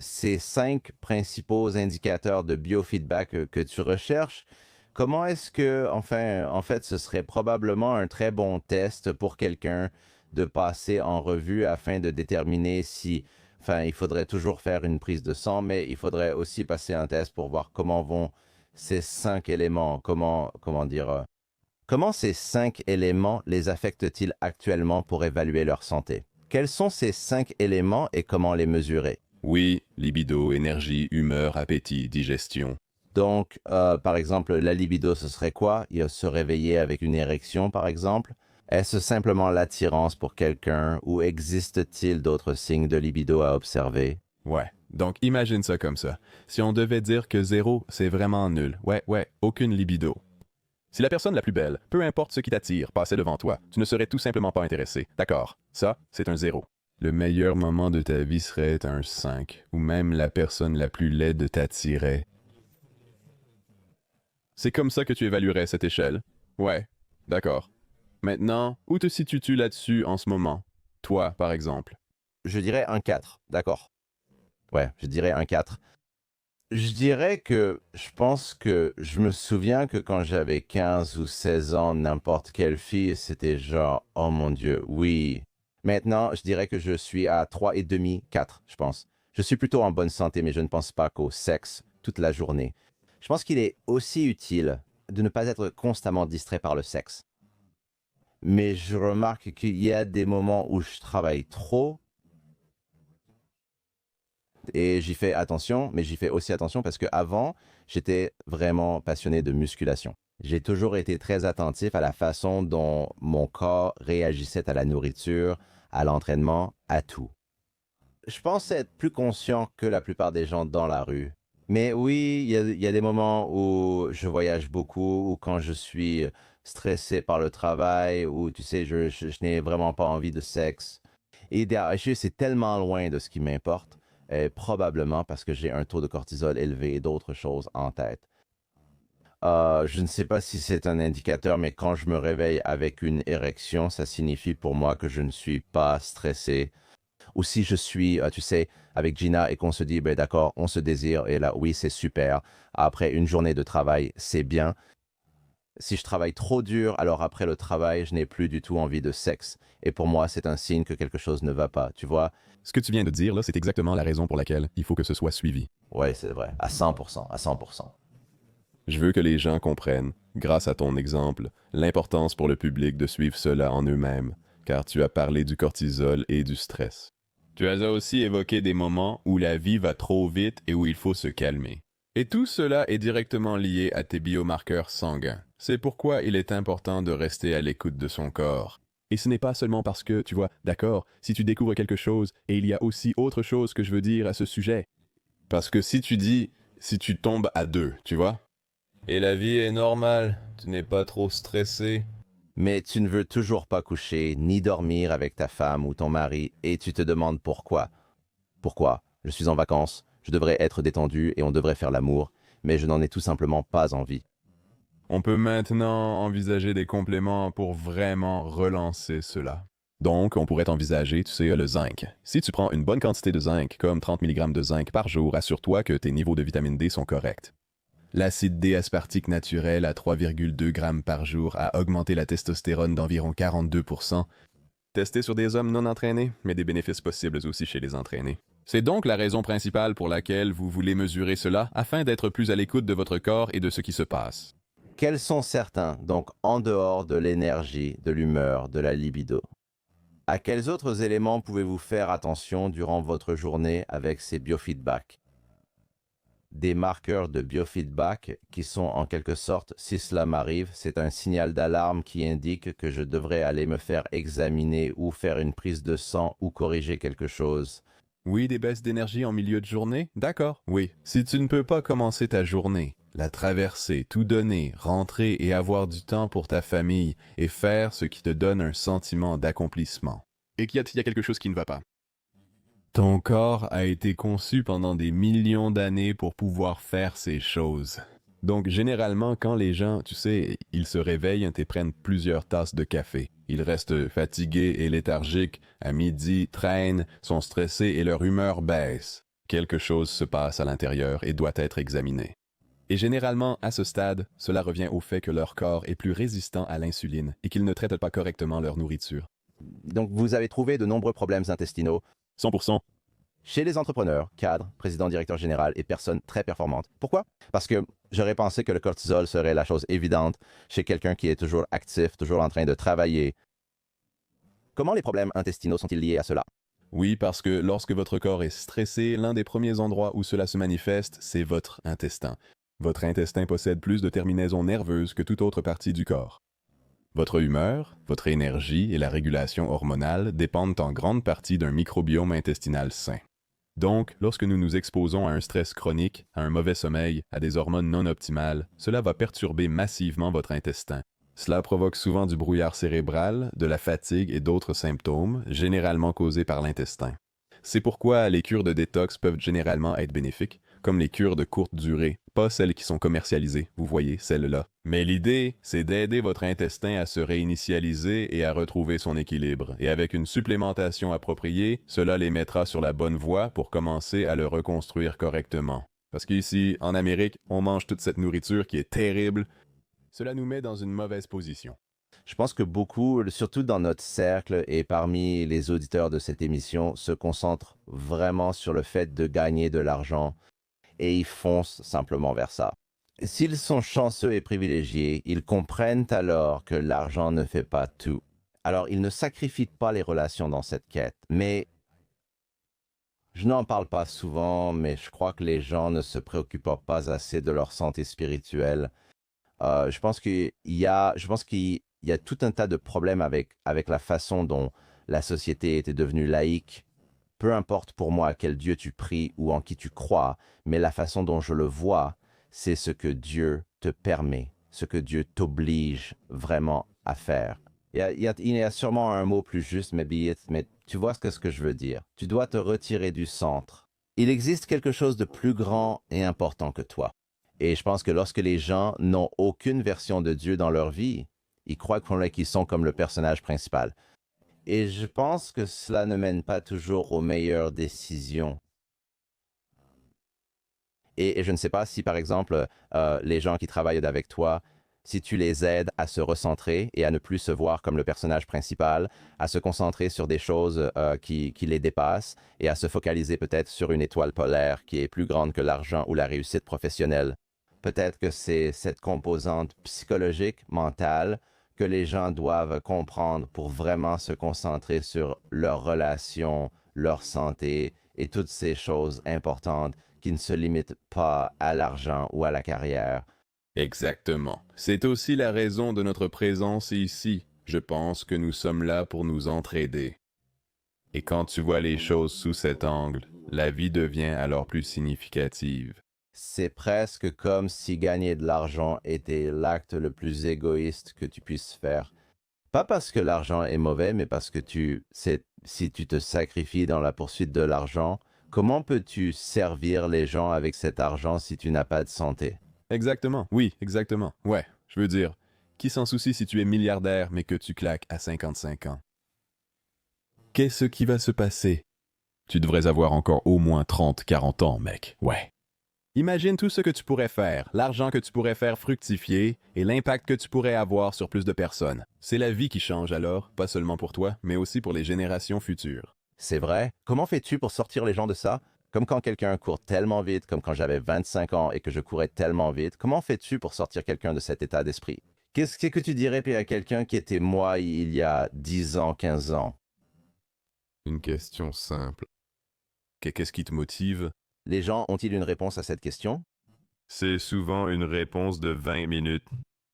ces 5 principaux indicateurs de biofeedback que tu recherches, comment est-ce que, enfin, en fait, ce serait probablement un très bon test pour quelqu'un de passer en revue afin de déterminer si, enfin, il faudrait toujours faire une prise de sang, mais il faudrait aussi passer un test pour voir comment vont ces 5 éléments, comment dire, comment ces 5 éléments les affectent-ils actuellement pour évaluer leur santé? Quels sont ces 5 éléments et comment les mesurer? Oui, libido, énergie, humeur, appétit, digestion. Donc, par exemple, la libido, ce serait quoi? Il se réveiller avec une érection, par exemple. Est-ce simplement l'attirance pour quelqu'un ou existe-t-il d'autres signes de libido à observer? Ouais, donc imagine ça comme ça. Si on devait dire que 0, c'est vraiment nul. Ouais, aucune libido. Si la personne la plus belle, peu importe ce qui t'attire, passait devant toi, tu ne serais tout simplement pas intéressé. D'accord, ça, c'est un 0. Le meilleur moment de ta vie serait un 5, ou même la personne la plus laide t'attirait. C'est comme ça que tu évaluerais cette échelle. Ouais, d'accord. Maintenant, où te situes-tu là-dessus en ce moment? Toi, par exemple. Je dirais un 4, d'accord. Ouais, je dirais un 4. Je dirais que je pense que je me souviens que quand j'avais 15 ou 16 ans, n'importe quelle fille, c'était genre, oh mon Dieu, oui. Maintenant, je dirais que je suis à 3,5, 4, je pense. Je suis plutôt en bonne santé, mais je ne pense pas qu'au sexe toute la journée. Je pense qu'il est aussi utile de ne pas être constamment distrait par le sexe. Mais je remarque qu'il y a des moments où je travaille trop et j'y fais attention, mais j'y fais aussi attention parce qu'avant, j'étais vraiment passionné de musculation. J'ai toujours été très attentif à la façon dont mon corps réagissait à la nourriture, à l'entraînement, à tout. Je pense être plus conscient que la plupart des gens dans la rue. Mais oui, il y a des moments où je voyage beaucoup, ou quand je suis stressé par le travail, ou tu sais, je n'ai vraiment pas envie de sexe. Et DHE, c'est tellement loin de ce qui m'importe, probablement parce que j'ai un taux de cortisol élevé et d'autres choses en tête. Je ne sais pas si c'est un indicateur, mais quand je me réveille avec une érection, ça signifie pour moi que je ne suis pas stressé. Ou si je suis, tu sais, avec Gina et qu'on se dit, ben d'accord, on se désire, et là, oui, c'est super. Après une journée de travail, c'est bien. Si je travaille trop dur, alors après le travail, je n'ai plus du tout envie de sexe. Et pour moi, c'est un signe que quelque chose ne va pas, tu vois? Ce que tu viens de dire, là, c'est exactement la raison pour laquelle il faut que ce soit suivi. Ouais, c'est vrai. À 100%, à 100%. Je veux que les gens comprennent, grâce à ton exemple, l'importance pour le public de suivre cela en eux-mêmes, car tu as parlé du cortisol et du stress. Tu as aussi évoqué des moments où la vie va trop vite et où il faut se calmer. Et tout cela est directement lié à tes biomarqueurs sanguins. C'est pourquoi il est important de rester à l'écoute de son corps. Et ce n'est pas seulement parce que, tu vois, d'accord, si tu découvres quelque chose, et il y a aussi autre chose que je veux dire à ce sujet. Parce que si tu tombes à 2, tu vois? Et la vie est normale, tu n'es pas trop stressé. Mais tu ne veux toujours pas coucher ni dormir avec ta femme ou ton mari et tu te demandes pourquoi. Pourquoi? Je suis en vacances, je devrais être détendu et on devrait faire l'amour, mais je n'en ai tout simplement pas envie. On peut maintenant envisager des compléments pour vraiment relancer cela. Donc, on pourrait envisager, tu sais, le zinc. Si tu prends une bonne quantité de zinc, comme 30 mg de zinc par jour, assure-toi que tes niveaux de vitamine D sont corrects. L'acide D-aspartique naturel à 3,2 g par jour a augmenté la testostérone d'environ 42%. Testé sur des hommes non entraînés, mais des bénéfices possibles aussi chez les entraînés. C'est donc la raison principale pour laquelle vous voulez mesurer cela, afin d'être plus à l'écoute de votre corps et de ce qui se passe. Quels sont certains, donc en dehors de l'énergie, de l'humeur, de la libido? À quels autres éléments pouvez-vous faire attention durant votre journée avec ces biofeedbacks? Des marqueurs de biofeedback qui sont en quelque sorte, si cela m'arrive, c'est un signal d'alarme qui indique que je devrais aller me faire examiner ou faire une prise de sang ou corriger quelque chose. Oui, des baisses d'énergie en milieu de journée? D'accord. Oui. Si tu ne peux pas commencer ta journée, la traverser, tout donner, rentrer et avoir du temps pour ta famille et faire ce qui te donne un sentiment d'accomplissement. Et qu'il y a quelque chose qui ne va pas. Ton corps a été conçu pendant des millions d'années pour pouvoir faire ces choses. Donc, généralement, quand les gens, tu sais, ils se réveillent et prennent plusieurs tasses de café. Ils restent fatigués et léthargiques, à midi, traînent, sont stressés et leur humeur baisse. Quelque chose se passe à l'intérieur et doit être examiné. Et généralement, à ce stade, cela revient au fait que leur corps est plus résistant à l'insuline et qu'ils ne traitent pas correctement leur nourriture. Donc, vous avez trouvé de nombreux problèmes intestinaux 100%. chez les entrepreneurs, cadres, présidents, directeurs généraux et personnes très performantes. Pourquoi? Parce que j'aurais pensé que le cortisol serait la chose évidente chez quelqu'un qui est toujours actif, toujours en train de travailler. Comment les problèmes intestinaux sont-ils liés à cela? Oui, parce que lorsque votre corps est stressé, l'un des premiers endroits où cela se manifeste, c'est votre intestin. Votre intestin possède plus de terminaisons nerveuses que toute autre partie du corps. Votre humeur, votre énergie et la régulation hormonale dépendent en grande partie d'un microbiome intestinal sain. Donc, lorsque nous nous exposons à un stress chronique, à un mauvais sommeil, à des hormones non optimales, cela va perturber massivement votre intestin. Cela provoque souvent du brouillard cérébral, de la fatigue et d'autres symptômes, généralement causés par l'intestin. C'est pourquoi les cures de détox peuvent généralement être bénéfiques, comme les cures de courte durée, pas celles qui sont commercialisées, vous voyez, celles-là. Mais l'idée, c'est d'aider votre intestin à se réinitialiser et à retrouver son équilibre. Et avec une supplémentation appropriée, cela les mettra sur la bonne voie pour commencer à le reconstruire correctement. Parce qu'ici, en Amérique, on mange toute cette nourriture qui est terrible. Cela nous met dans une mauvaise position. Je pense que beaucoup, surtout dans notre cercle et parmi les auditeurs de cette émission, se concentrent vraiment sur le fait de gagner de l'argent et ils foncent simplement vers ça. S'ils sont chanceux et privilégiés, ils comprennent alors que l'argent ne fait pas tout. Alors, ils ne sacrifient pas les relations dans cette quête. Mais je n'en parle pas souvent, mais je crois que les gens ne se préoccupent pas assez de leur santé spirituelle. Je pense qu'il y a tout un tas de problèmes avec la façon dont la société était devenue laïque. Peu importe pour moi à quel Dieu tu pries ou en qui tu crois, mais la façon dont je le vois, c'est ce que Dieu te permet, ce que Dieu t'oblige vraiment à faire. Il y a sûrement un mot plus juste, mais tu vois ce que je veux dire. Tu dois te retirer du centre. Il existe quelque chose de plus grand et important que toi. Et je pense que lorsque les gens n'ont aucune version de Dieu dans leur vie, ils croient qu'ils sont comme le personnage principal. Et je pense que cela ne mène pas toujours aux meilleures décisions. Et je ne sais pas si, par exemple, les gens qui travaillent avec toi, si tu les aides à se recentrer et à ne plus se voir comme le personnage principal, à se concentrer sur des choses qui les dépassent et à se focaliser peut-être sur une étoile polaire qui est plus grande que l'argent ou la réussite professionnelle. Peut-être que c'est cette composante psychologique, mentale, que les gens doivent comprendre pour vraiment se concentrer sur leurs relations, leur santé et toutes ces choses importantes qui ne se limitent pas à l'argent ou à la carrière. Exactement. C'est aussi la raison de notre présence ici. Je pense que nous sommes là pour nous entraider. Et quand tu vois les choses sous cet angle, la vie devient alors plus significative. C'est presque comme si gagner de l'argent était l'acte le plus égoïste que tu puisses faire. Pas parce que l'argent est mauvais, mais parce que si tu te sacrifies dans la poursuite de l'argent, comment peux-tu servir les gens avec cet argent si tu n'as pas de santé? Exactement. Oui, exactement. Ouais, je veux dire, qui s'en soucie si tu es milliardaire mais que tu claques à 55 ans? Qu'est-ce qui va se passer? Tu devrais avoir encore au moins 30-40 ans, mec. Ouais. Imagine tout ce que tu pourrais faire, l'argent que tu pourrais faire fructifier et l'impact que tu pourrais avoir sur plus de personnes. C'est la vie qui change alors, pas seulement pour toi, mais aussi pour les générations futures. C'est vrai. Comment fais-tu pour sortir les gens de ça? Comme quand quelqu'un court tellement vite, comme quand j'avais 25 ans et que je courais tellement vite. Comment fais-tu pour sortir quelqu'un de cet état d'esprit? Qu'est-ce que tu dirais à quelqu'un qui était moi il y a 10 ans, 15 ans? Une question simple. Qu'est-ce qui te motive? Les gens ont-ils une réponse à cette question? C'est souvent une réponse de 20 minutes.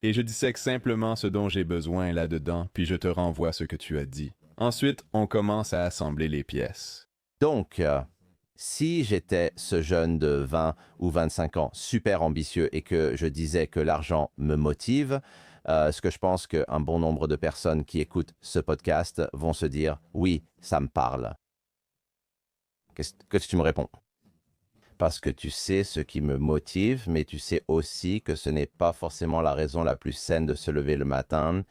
Et je dissèque simplement ce dont j'ai besoin là-dedans, puis je te renvoie ce que tu as dit. Ensuite, on commence à assembler les pièces. Donc, si j'étais ce jeune de 20 ou 25 ans, super ambitieux, et que je disais que l'argent me motive, ce que je pense qu'un bon nombre de personnes qui écoutent ce podcast vont se dire « Oui, ça me parle ». Qu'est-ce que tu me réponds? Parce que tu sais ce qui me motive, mais tu sais aussi que ce n'est pas forcément la raison la plus saine de se lever le matin.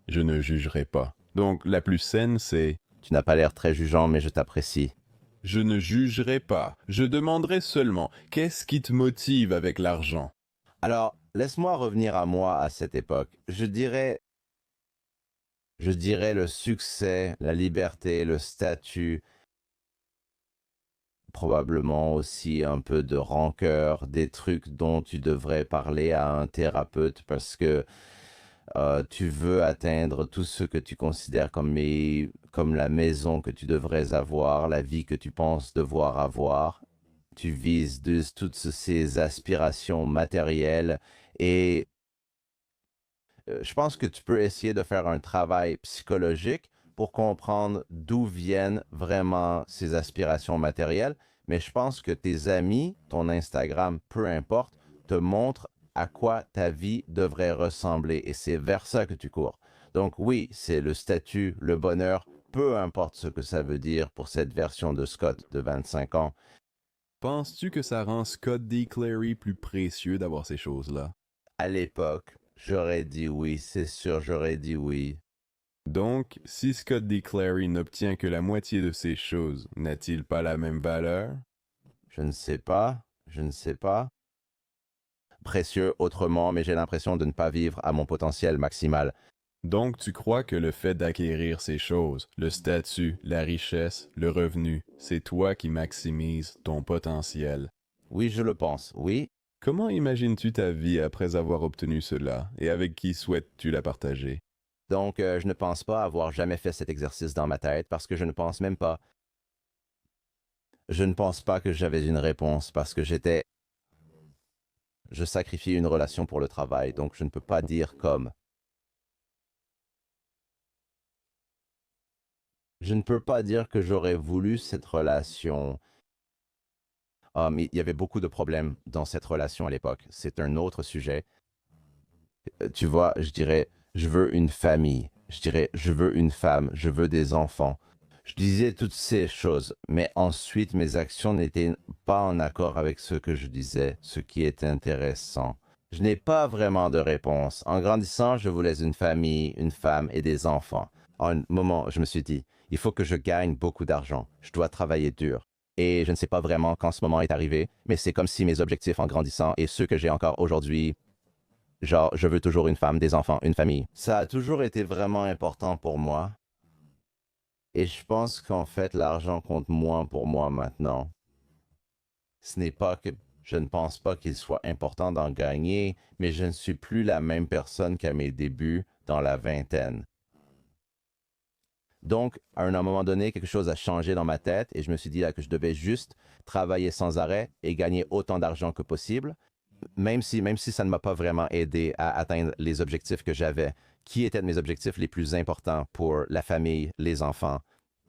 Je ne jugerai pas. Donc, la plus saine, c'est... Tu n'as pas l'air très jugeant, mais je t'apprécie. Je ne jugerai pas, je demanderai seulement qu'est-ce qui te motive avec l'argent. Alors, laisse-moi revenir à moi à cette époque. Je dirais le succès, la liberté, le statut, probablement aussi un peu de rancœur, des trucs dont tu devrais parler à un thérapeute parce que tu veux atteindre tout ce que tu considères comme la maison que tu devrais avoir, la vie que tu penses devoir avoir. Tu vises toutes ces aspirations matérielles et je pense que tu peux essayer de faire un travail psychologique pour comprendre d'où viennent vraiment ces aspirations matérielles, mais je pense que tes amis, ton Instagram, peu importe, te montrent à quoi ta vie devrait ressembler et c'est vers ça que tu cours. Donc oui, c'est le statut, le bonheur, peu importe ce que ça veut dire pour cette version de Scott de 25 ans. Penses-tu que ça rend Scott D. Clary plus précieux d'avoir ces choses-là? À l'époque, j'aurais dit oui, c'est sûr, j'aurais dit oui. Donc, si Scott D. Clary n'obtient que la moitié de ces choses, n'a-t-il pas la même valeur? Je ne sais pas, je ne sais pas. Précieux autrement, mais j'ai l'impression de ne pas vivre à mon potentiel maximal. Donc, tu crois que le fait d'acquérir ces choses, le statut, la richesse, le revenu, c'est toi qui maximises ton potentiel. Oui, je le pense, oui. Comment imagines-tu ta vie après avoir obtenu cela et avec qui souhaites-tu la partager? Donc, je ne pense pas avoir jamais fait cet exercice dans ma tête parce que je ne pense même pas. Je ne pense pas que j'avais une réponse parce que je sacrifiais une relation pour le travail, donc je ne peux pas dire comme. Je ne peux pas dire que j'aurais voulu cette relation. Mais il y avait beaucoup de problèmes dans cette relation à l'époque. C'est un autre sujet. Tu vois, je dirais, je veux une famille. Je dirais, je veux une femme. Je veux des enfants. Je disais toutes ces choses, mais ensuite mes actions n'étaient pas en accord avec ce que je disais, ce qui est intéressant. Je n'ai pas vraiment de réponse. En grandissant, je voulais une famille, une femme et des enfants. En un moment, je me suis dit, il faut que je gagne beaucoup d'argent. Je dois travailler dur. Et je ne sais pas vraiment quand ce moment est arrivé, mais c'est comme si mes objectifs en grandissant et ceux que j'ai encore aujourd'hui, genre, je veux toujours une femme, des enfants, une famille. Ça a toujours été vraiment important pour moi. Et je pense qu'en fait, l'argent compte moins pour moi maintenant. Ce n'est pas que je ne pense pas qu'il soit important d'en gagner, mais je ne suis plus la même personne qu'à mes débuts dans la vingtaine. Donc, à un moment donné, quelque chose a changé dans ma tête et je me suis dit là, que je devais juste travailler sans arrêt et gagner autant d'argent que possible, même si ça ne m'a pas vraiment aidé à atteindre les objectifs que j'avais. Qui étaient mes objectifs les plus importants pour la famille, les enfants?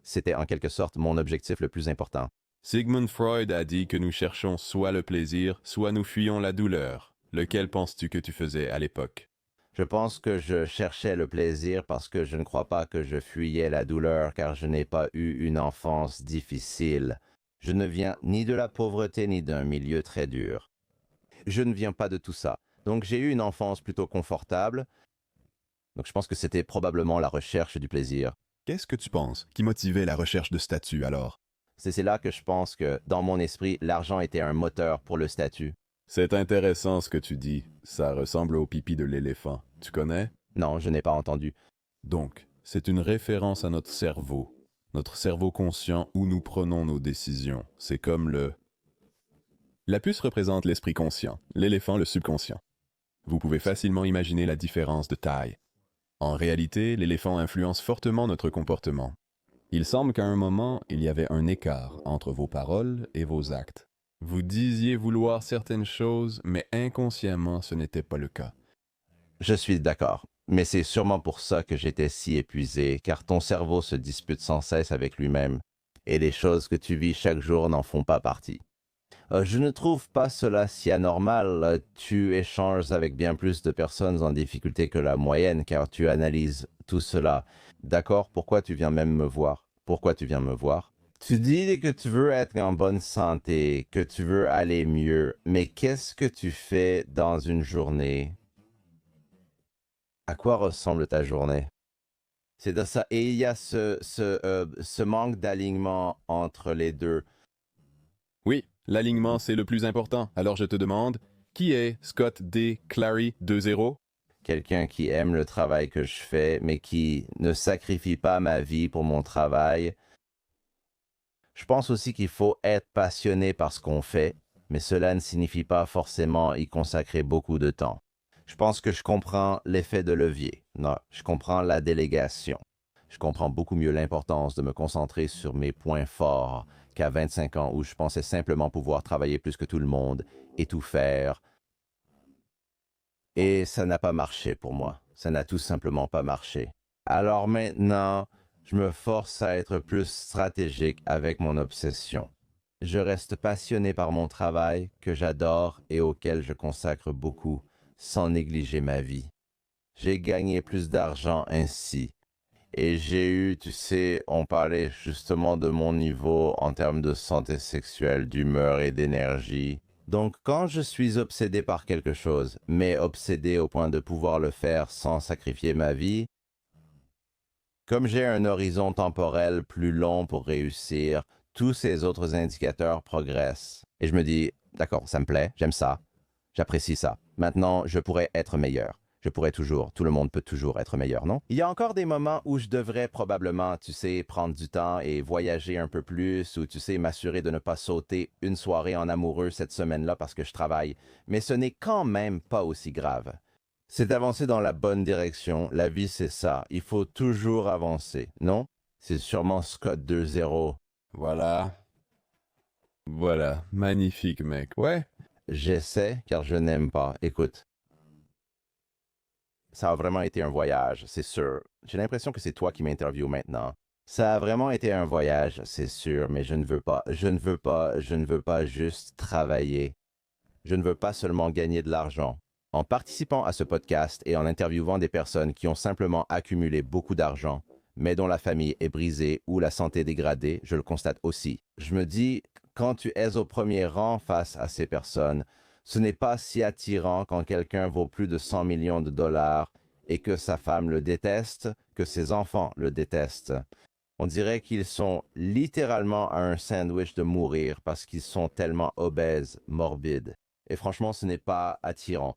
C'était en quelque sorte mon objectif le plus important. Sigmund Freud a dit que nous cherchons soit le plaisir, soit nous fuyons la douleur. Lequel penses-tu que tu faisais à l'époque? Je pense que je cherchais le plaisir parce que je ne crois pas que je fuyais la douleur car je n'ai pas eu une enfance difficile. Je ne viens ni de la pauvreté ni d'un milieu très dur. Je ne viens pas de tout ça. Donc j'ai eu une enfance plutôt confortable. Donc je pense que c'était probablement la recherche du plaisir. Qu'est-ce que tu penses qui motivait la recherche de statut alors? C'est là que je pense que, dans mon esprit, l'argent était un moteur pour le statut. C'est intéressant ce que tu dis. Ça ressemble au pipi de l'éléphant. Tu connais? Non, je n'ai pas entendu. Donc, c'est une référence à notre cerveau conscient où nous prenons nos décisions. C'est comme le... La puce représente l'esprit conscient, l'éléphant le subconscient. Vous pouvez facilement imaginer la différence de taille. En réalité, l'éléphant influence fortement notre comportement. Il semble qu'à un moment, il y avait un écart entre vos paroles et vos actes. Vous disiez vouloir certaines choses, mais inconsciemment, ce n'était pas le cas. Je suis d'accord. Mais c'est sûrement pour ça que j'étais si épuisé, car ton cerveau se dispute sans cesse avec lui-même, et les choses que tu vis chaque jour n'en font pas partie. Je ne trouve pas cela si anormal. Tu échanges avec bien plus de personnes en difficulté que la moyenne, car tu analyses tout cela. D'accord, pourquoi tu viens même me voir? Pourquoi tu viens me voir? Tu dis que tu veux être en bonne santé, que tu veux aller mieux, mais qu'est-ce que tu fais dans une journée? À quoi ressemble ta journée? C'est de ça. Et il y a ce manque d'alignement entre les deux. Oui, l'alignement, c'est le plus important. Alors je te demande, qui est Scott D. Clary 2.0? Quelqu'un qui aime le travail que je fais, mais qui ne sacrifie pas ma vie pour mon travail. Je pense aussi qu'il faut être passionné par ce qu'on fait, mais cela ne signifie pas forcément y consacrer beaucoup de temps. Je pense que je comprends l'effet de levier. Non, je comprends la délégation. Je comprends beaucoup mieux l'importance de me concentrer sur mes points forts qu'à 25 ans où je pensais simplement pouvoir travailler plus que tout le monde et tout faire. Et ça n'a pas marché pour moi. Ça n'a tout simplement pas marché. Alors maintenant, je me force à être plus stratégique avec mon obsession. Je reste passionné par mon travail que j'adore et auquel je consacre beaucoup, sans négliger ma vie. J'ai gagné plus d'argent ainsi. Et j'ai eu, tu sais, on parlait justement de mon niveau en termes de santé sexuelle, d'humeur et d'énergie. Donc quand je suis obsédé par quelque chose, mais obsédé au point de pouvoir le faire sans sacrifier ma vie, comme j'ai un horizon temporel plus long pour réussir, tous ces autres indicateurs progressent. Et je me dis, d'accord, ça me plaît, j'aime ça, j'apprécie ça. Maintenant, je pourrais être meilleur. Je pourrais toujours, tout le monde peut toujours être meilleur, non? Il y a encore des moments où je devrais probablement, tu sais, prendre du temps et voyager un peu plus, ou tu sais, m'assurer de ne pas sauter une soirée en amoureux cette semaine-là parce que je travaille. Mais ce n'est quand même pas aussi grave. C'est avancer dans la bonne direction. La vie, c'est ça. Il faut toujours avancer, non? C'est sûrement Scott 2.0. Voilà. Voilà, magnifique mec. Ouais. J'essaie car je n'aime pas. Écoute, ça a vraiment été un voyage, c'est sûr. J'ai l'impression que c'est toi qui m'interviews maintenant. Ça a vraiment été un voyage, c'est sûr, mais je ne veux pas, je ne veux pas juste travailler. Je ne veux pas seulement gagner de l'argent. En participant à ce podcast et en interviewant des personnes qui ont simplement accumulé beaucoup d'argent, mais dont la famille est brisée ou la santé dégradée, je le constate aussi. Je me dis, quand tu es au premier rang face à ces personnes, ce n'est pas si attirant quand quelqu'un vaut plus de 100 millions de dollars et que sa femme le déteste, que ses enfants le détestent. On dirait qu'ils sont littéralement à un sandwich de mourir parce qu'ils sont tellement obèses, morbides. Et franchement, ce n'est pas attirant.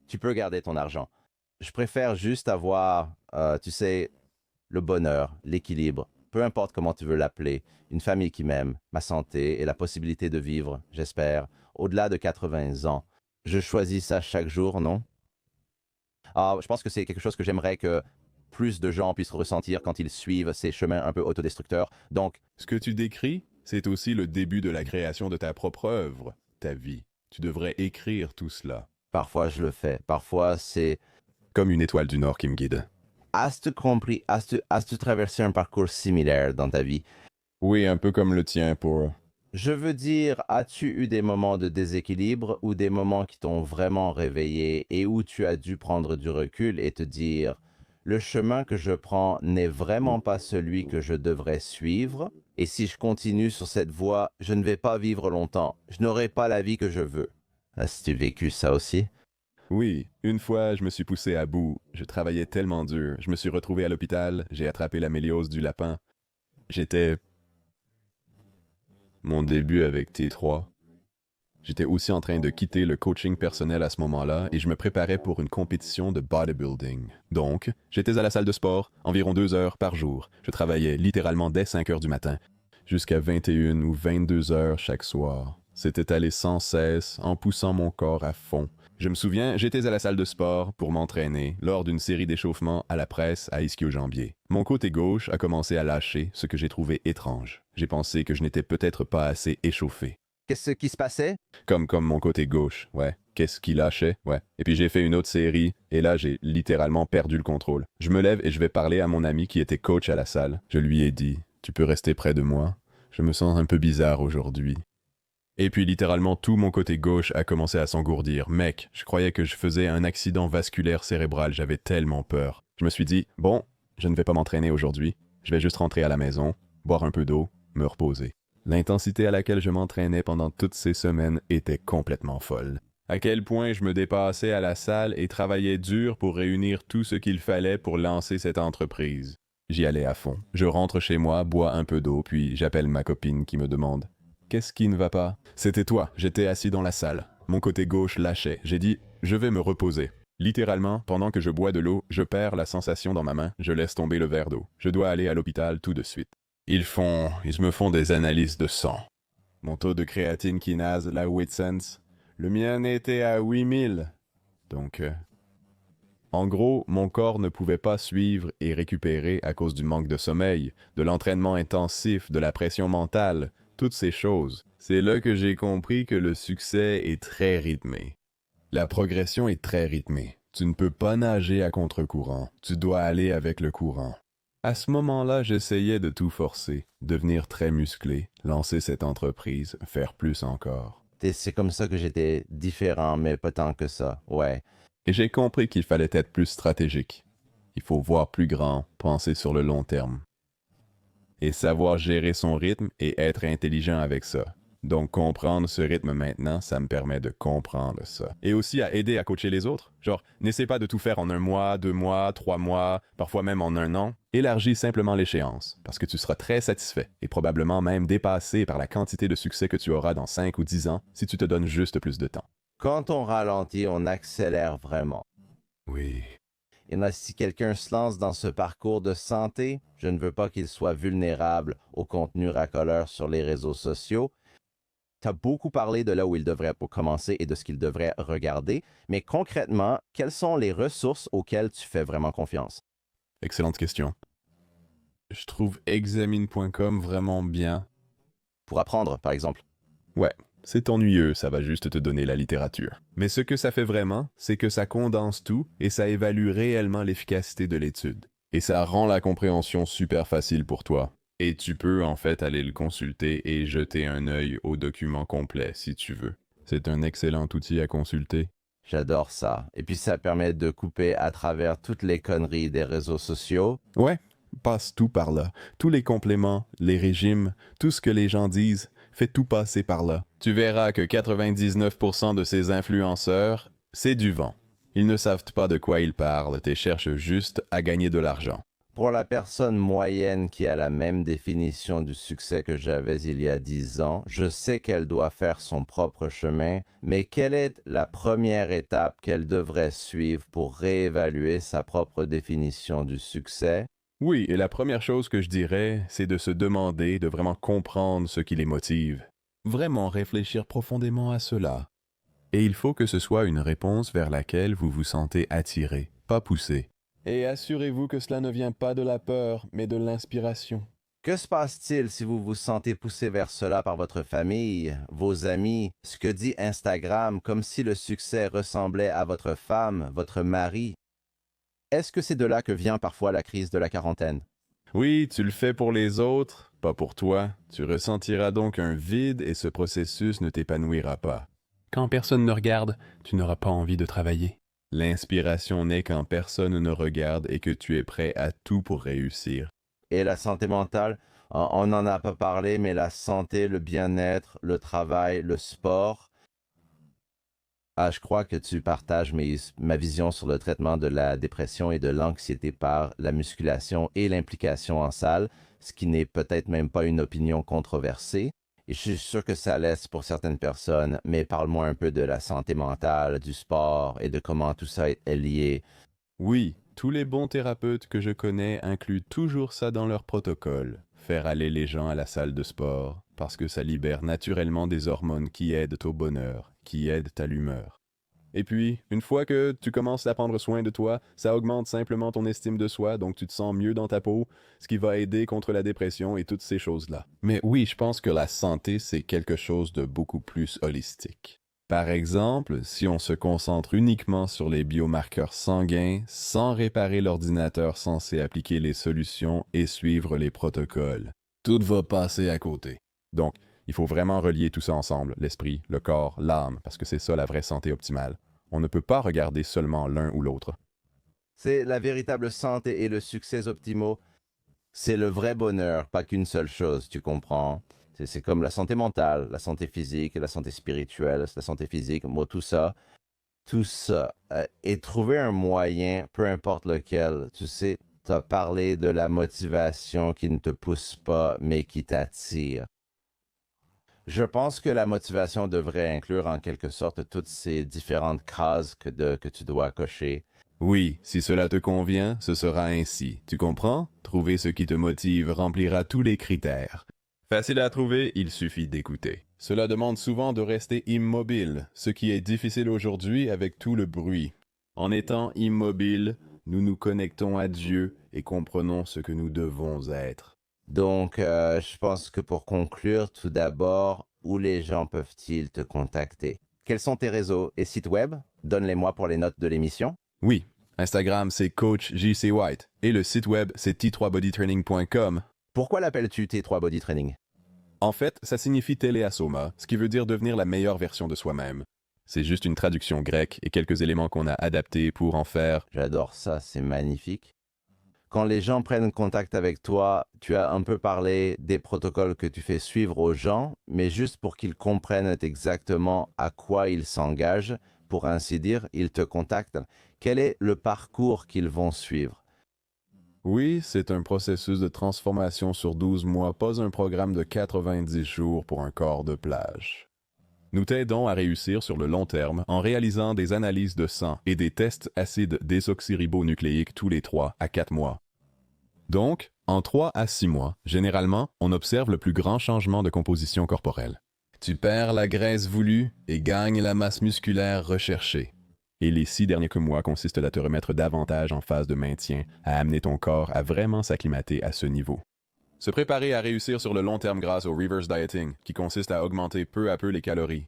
Tu peux garder ton argent. Je préfère juste avoir, tu sais, le bonheur, l'équilibre, peu importe comment tu veux l'appeler, une famille qui m'aime, ma santé et la possibilité de vivre, j'espère, au-delà de 80 ans. Je choisis ça chaque jour, non? Je pense que c'est quelque chose que j'aimerais que plus de gens puissent ressentir quand ils suivent ces chemins un peu autodestructeurs. Donc, Ce que tu décris, c'est aussi le début de la création de ta propre œuvre, ta vie. Tu devrais écrire tout cela. parfois je le fais. Parfois c'est... Comme une étoile du Nord qui me guide. As-tu compris? As-tu traversé un parcours similaire dans ta vie? Oui, un peu comme le tien pour... Je veux dire, as-tu eu des moments de déséquilibre ou des moments qui t'ont vraiment réveillé et où tu as dû prendre du recul et te dire, le chemin que je prends n'est vraiment pas celui que je devrais suivre, et si je continue sur cette voie, je ne vais pas vivre longtemps, je n'aurai pas la vie que je veux. As-tu vécu ça aussi? Oui, une fois, je me suis poussé à bout. Je travaillais tellement dur. Je me suis retrouvé à l'hôpital. J'ai attrapé la méliose du lapin. J'étais... Mon début avec T3. J'étais aussi en train de quitter le coaching personnel à ce moment-là et je me préparais pour une compétition de bodybuilding. Donc, j'étais à la salle de sport environ 2 heures par jour. Je travaillais littéralement dès 5 heures du matin, jusqu'à 21 ou 22 heures chaque soir. C'était aller sans cesse, en poussant mon corps à fond. Je me souviens, j'étais à la salle de sport pour m'entraîner lors d'une série d'échauffements à la presse à ischio-jambier. Mon côté gauche a commencé à lâcher, ce que j'ai trouvé étrange. J'ai pensé que je n'étais peut-être pas assez échauffé. Qu'est-ce qui se passait? Comme mon côté gauche, ouais. Qu'est-ce qui lâchait? Ouais. Et puis j'ai fait une autre série, et là j'ai littéralement perdu le contrôle. Je me lève et je vais parler à mon ami qui était coach à la salle. Je lui ai dit, tu peux rester près de moi? Je me sens un peu bizarre aujourd'hui. Et puis littéralement tout mon côté gauche a commencé à s'engourdir. Mec, je croyais que je faisais un accident vasculaire cérébral, j'avais tellement peur. Je me suis dit, bon, je ne vais pas m'entraîner aujourd'hui, je vais juste rentrer à la maison, boire un peu d'eau, me reposer. L'intensité à laquelle je m'entraînais pendant toutes ces semaines était complètement folle. À quel point je me dépassais à la salle et travaillais dur pour réunir tout ce qu'il fallait pour lancer cette entreprise. J'y allais à fond. Je rentre chez moi, bois un peu d'eau, puis j'appelle ma copine qui me demande « Qu'est-ce qui ne va pas ?» C'était toi, j'étais assis dans la salle. Mon côté gauche lâchait. J'ai dit « Je vais me reposer ». Littéralement, pendant que je bois de l'eau, je perds la sensation dans ma main, je laisse tomber le verre d'eau. Je dois aller à l'hôpital tout de suite. Ils me font des analyses de sang. Mon taux de créatine kinase, la Whitsense, le mien était à 8000. Donc, en gros, mon corps ne pouvait pas suivre et récupérer à cause du manque de sommeil, de l'entraînement intensif, de la pression mentale, toutes ces choses. C'est là que j'ai compris que le succès est très rythmé. La progression est très rythmée. Tu ne peux pas nager à contre-courant. Tu dois aller avec le courant. À ce moment-là, j'essayais de tout forcer, devenir très musclé, lancer cette entreprise, faire plus encore. C'est comme ça que j'étais différent, mais pas tant que ça, ouais. Et j'ai compris qu'il fallait être plus stratégique. Il faut voir plus grand, penser sur le long terme. Et savoir gérer son rythme et être intelligent avec ça. Donc comprendre ce rythme maintenant, ça me permet de comprendre ça. Et aussi à aider à coacher les autres. Genre, n'essaie pas de tout faire en 1 mois, 2 mois, 3 mois, parfois même en 1 an. Élargis simplement l'échéance, parce que tu seras très satisfait et probablement même dépassé par la quantité de succès que tu auras dans 5 ou 10 ans si tu te donnes juste plus de temps. Quand on ralentit, on accélère vraiment. Oui. Et là, si quelqu'un se lance dans ce parcours de santé, je ne veux pas qu'il soit vulnérable au contenu racoleur sur les réseaux sociaux. Tu as beaucoup parlé de là où il devrait commencer et de ce qu'il devrait regarder, mais concrètement, quelles sont les ressources auxquelles tu fais vraiment confiance? Excellente question. Je trouve examine.com vraiment bien. Pour apprendre, par exemple. Ouais, c'est ennuyeux, ça va juste te donner la littérature. Mais ce que ça fait vraiment, c'est que ça condense tout et ça évalue réellement l'efficacité de l'étude. Et ça rend la compréhension super facile pour toi. Et tu peux en fait aller le consulter et jeter un œil au document complet si tu veux. C'est un excellent outil à consulter. J'adore ça. Et puis ça permet de couper à travers toutes les conneries des réseaux sociaux. Ouais, passe tout par là. Tous les compléments, les régimes, tout ce que les gens disent, fais tout passer par là. Tu verras que 99% de ces influenceurs, c'est du vent. Ils ne savent pas de quoi ils parlent et cherchent juste à gagner de l'argent. Pour la personne moyenne qui a la même définition du succès que j'avais il y a 10 ans, je sais qu'elle doit faire son propre chemin, mais quelle est la première étape qu'elle devrait suivre pour réévaluer sa propre définition du succès? Oui, et la première chose que je dirais, c'est de se demander, de vraiment comprendre ce qui les motive. Vraiment réfléchir profondément à cela. Et il faut que ce soit une réponse vers laquelle vous vous sentez attiré, pas poussé. Et assurez-vous que cela ne vient pas de la peur, mais de l'inspiration. Que se passe-t-il si vous vous sentez poussé vers cela par votre famille, vos amis, ce que dit Instagram, comme si le succès ressemblait à votre femme, votre mari? Est-ce que c'est de là que vient parfois la crise de la quarantaine? Oui, tu le fais pour les autres, pas pour toi. Tu ressentiras donc un vide et ce processus ne t'épanouira pas. Quand personne ne regarde, tu n'auras pas envie de travailler. L'inspiration naît quand personne ne regarde et que tu es prêt à tout pour réussir. Et la santé mentale, on n'en a pas parlé, mais la santé, le bien-être, le travail, le sport. Je crois que tu partages ma vision sur le traitement de la dépression et de l'anxiété par la musculation et l'implication en salle, ce qui n'est peut-être même pas une opinion controversée. Et je suis sûr que ça laisse pour certaines personnes, mais parle-moi un peu de la santé mentale, du sport et de comment tout ça est lié. Oui, tous les bons thérapeutes que je connais incluent toujours ça dans leur protocole. Faire aller les gens à la salle de sport, parce que ça libère naturellement des hormones qui aident au bonheur, qui aident à l'humeur. Et puis, une fois que tu commences à prendre soin de toi, ça augmente simplement ton estime de soi, donc tu te sens mieux dans ta peau, ce qui va aider contre la dépression et toutes ces choses-là. Mais oui, je pense que la santé, c'est quelque chose de beaucoup plus holistique. Par exemple, si on se concentre uniquement sur les biomarqueurs sanguins sans réparer l'ordinateur censé appliquer les solutions et suivre les protocoles, tout va passer à côté. Donc, il faut vraiment relier tout ça ensemble, l'esprit, le corps, l'âme, parce que c'est ça la vraie santé optimale. On ne peut pas regarder seulement l'un ou l'autre. C'est la véritable santé et le succès optimaux. C'est le vrai bonheur, pas qu'une seule chose, tu comprends? C'est comme la santé mentale, la santé physique, la santé spirituelle, la santé physique, moi, tout ça. Tout ça. Et trouver un moyen, peu importe lequel, tu sais, Tu as parlé de la motivation qui ne te pousse pas, mais qui t'attire. Je pense que la motivation devrait inclure en quelque sorte toutes ces différentes cases que tu dois cocher. Oui, si cela te convient, ce sera ainsi. Tu comprends? Trouver ce qui te motive remplira tous les critères. Facile à trouver, il suffit d'écouter. Cela demande souvent de rester immobile, ce qui est difficile aujourd'hui avec tout le bruit. En étant immobile, nous nous connectons à Dieu et comprenons ce que nous devons être. Donc, je pense que pour conclure, tout d'abord, où les gens peuvent-ils te contacter? Quels sont tes réseaux et sites web? Donne-les-moi pour les notes de l'émission. Oui, Instagram c'est Coach JC White et le site web c'est t3bodytraining.com. Pourquoi l'appelles-tu T3 Body Training? En fait, ça signifie teleasoma, ce qui veut dire devenir la meilleure version de soi-même. C'est juste une traduction grecque et quelques éléments qu'on a adaptés pour en faire. J'adore ça, c'est magnifique. Quand les gens prennent contact avec toi, tu as un peu parlé des protocoles que tu fais suivre aux gens, mais juste pour qu'ils comprennent exactement à quoi ils s'engagent, pour ainsi dire, ils te contactent. Quel est le parcours qu'ils vont suivre? Oui, c'est un processus de transformation sur 12 mois, pas un programme de 90 jours pour un corps de plage. Nous t'aidons à réussir sur le long terme en réalisant des analyses de sang et des tests acides désoxyribonucléiques tous les 3 à 4 mois. Donc, en 3 à 6 mois, généralement, on observe le plus grand changement de composition corporelle. Tu perds la graisse voulue et gagnes la masse musculaire recherchée. Et les 6 derniers mois consistent à te remettre davantage en phase de maintien, à amener ton corps à vraiment s'acclimater à ce niveau. Se préparer à réussir sur le long terme grâce au reverse dieting, qui consiste à augmenter peu à peu les calories.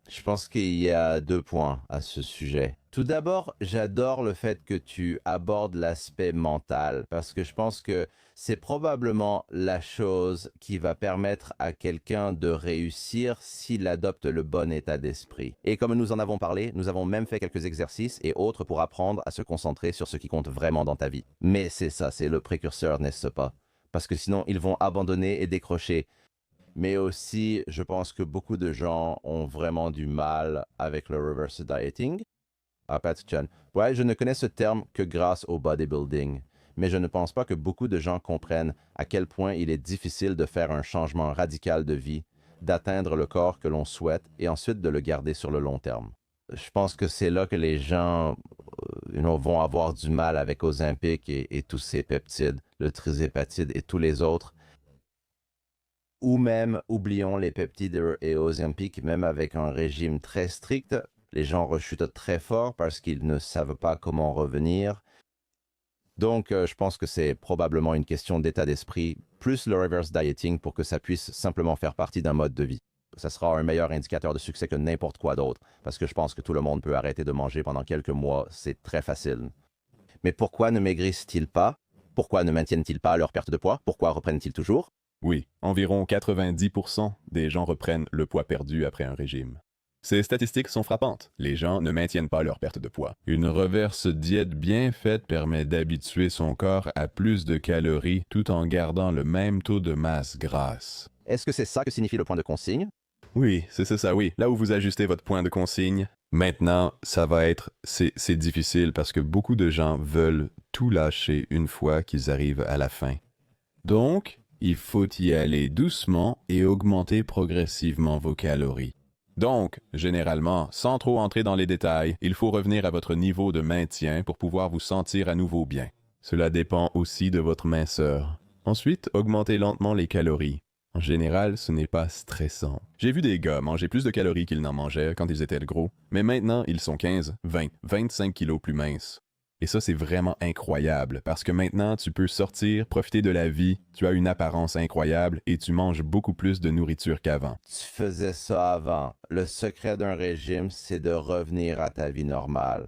Je pense qu'il y a 2 points à ce sujet. Tout d'abord, j'adore le fait que tu abordes l'aspect mental, parce que je pense que c'est probablement la chose qui va permettre à quelqu'un de réussir s'il adopte le bon état d'esprit. Et comme nous en avons parlé, nous avons même fait quelques exercices et autres pour apprendre à se concentrer sur ce qui compte vraiment dans ta vie. Mais c'est ça, c'est le précurseur, n'est-ce pas? Parce que sinon, ils vont abandonner et décrocher. Mais aussi, je pense que beaucoup de gens ont vraiment du mal avec le reverse dieting. Ah, Pat Chan. Ouais, je ne connais ce terme que grâce au bodybuilding. Mais je ne pense pas que beaucoup de gens comprennent à quel point il est difficile de faire un changement radical de vie, d'atteindre le corps que l'on souhaite et ensuite de le garder sur le long terme. Je pense que c'est là que les gens vont avoir du mal avec Ozempic et tous ces peptides, le trizépatide et tous les autres. Ou même, oublions les peptides et Ozempic, même avec un régime très strict, les gens rechutent très fort parce qu'ils ne savent pas comment revenir. Donc, je pense que c'est probablement une question d'état d'esprit, plus le reverse dieting pour que ça puisse simplement faire partie d'un mode de vie. Ça sera un meilleur indicateur de succès que n'importe quoi d'autre, parce que je pense que tout le monde peut arrêter de manger pendant quelques mois, c'est très facile. Mais pourquoi ne maigrissent-ils pas? Pourquoi ne maintiennent-ils pas leur perte de poids? Pourquoi reprennent-ils toujours? Oui, environ 90% des gens reprennent le poids perdu après un régime. Ces statistiques sont frappantes. Les gens ne maintiennent pas leur perte de poids. Une reverse diète bien faite permet d'habituer son corps à plus de calories tout en gardant le même taux de masse grasse. Est-ce que c'est ça que signifie le point de consigne? Oui, c'est ça, oui. Là où vous ajustez votre point de consigne, maintenant, ça va être... C'est difficile parce que beaucoup de gens veulent tout lâcher une fois qu'ils arrivent à la fin. Donc, il faut y aller doucement et augmenter progressivement vos calories. Donc, généralement, sans trop entrer dans les détails, il faut revenir à votre niveau de maintien pour pouvoir vous sentir à nouveau bien. Cela dépend aussi de votre minceur. Ensuite, augmentez lentement les calories. En général, ce n'est pas stressant. J'ai vu des gars manger plus de calories qu'ils n'en mangeaient quand ils étaient gros, mais maintenant, ils sont 15, 20, 25 kilos plus minces. Et ça, c'est vraiment incroyable, parce que maintenant, tu peux sortir, profiter de la vie, tu as une apparence incroyable et tu manges beaucoup plus de nourriture qu'avant. Tu faisais ça avant. Le secret d'un régime, c'est de revenir à ta vie normale.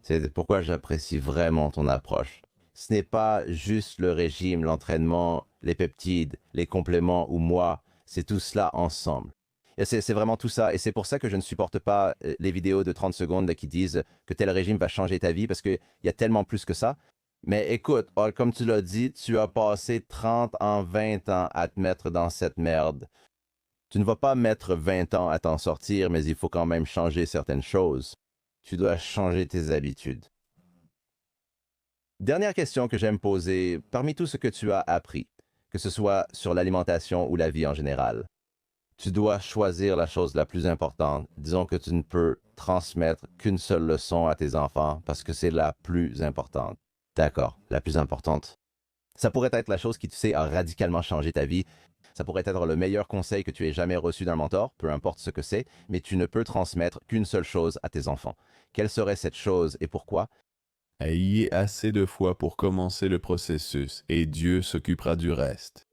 C'est pourquoi j'apprécie vraiment ton approche. Ce n'est pas juste le régime, l'entraînement, les peptides, les compléments ou moi, c'est tout cela ensemble. Et c'est vraiment tout ça. Et c'est pour ça que je ne supporte pas les vidéos de 30 secondes qui disent que tel régime va changer ta vie, parce qu'il y a tellement plus que ça. Mais écoute, comme tu l'as dit, tu as passé 30 ans, 20 ans à te mettre dans cette merde. Tu ne vas pas mettre 20 ans à t'en sortir, mais il faut quand même changer certaines choses. Tu dois changer tes habitudes. Dernière question que j'aime poser, parmi tout ce que tu as appris, que ce soit sur l'alimentation ou la vie en général, tu dois choisir la chose la plus importante. Disons que tu ne peux transmettre qu'une seule leçon à tes enfants parce que c'est la plus importante. D'accord, la plus importante. Ça pourrait être la chose qui, tu sais, a radicalement changé ta vie. Ça pourrait être le meilleur conseil que tu aies jamais reçu d'un mentor, peu importe ce que c'est, mais tu ne peux transmettre qu'une seule chose à tes enfants. Quelle serait cette chose et pourquoi? Ayez assez de foi pour commencer le processus, et Dieu s'occupera du reste.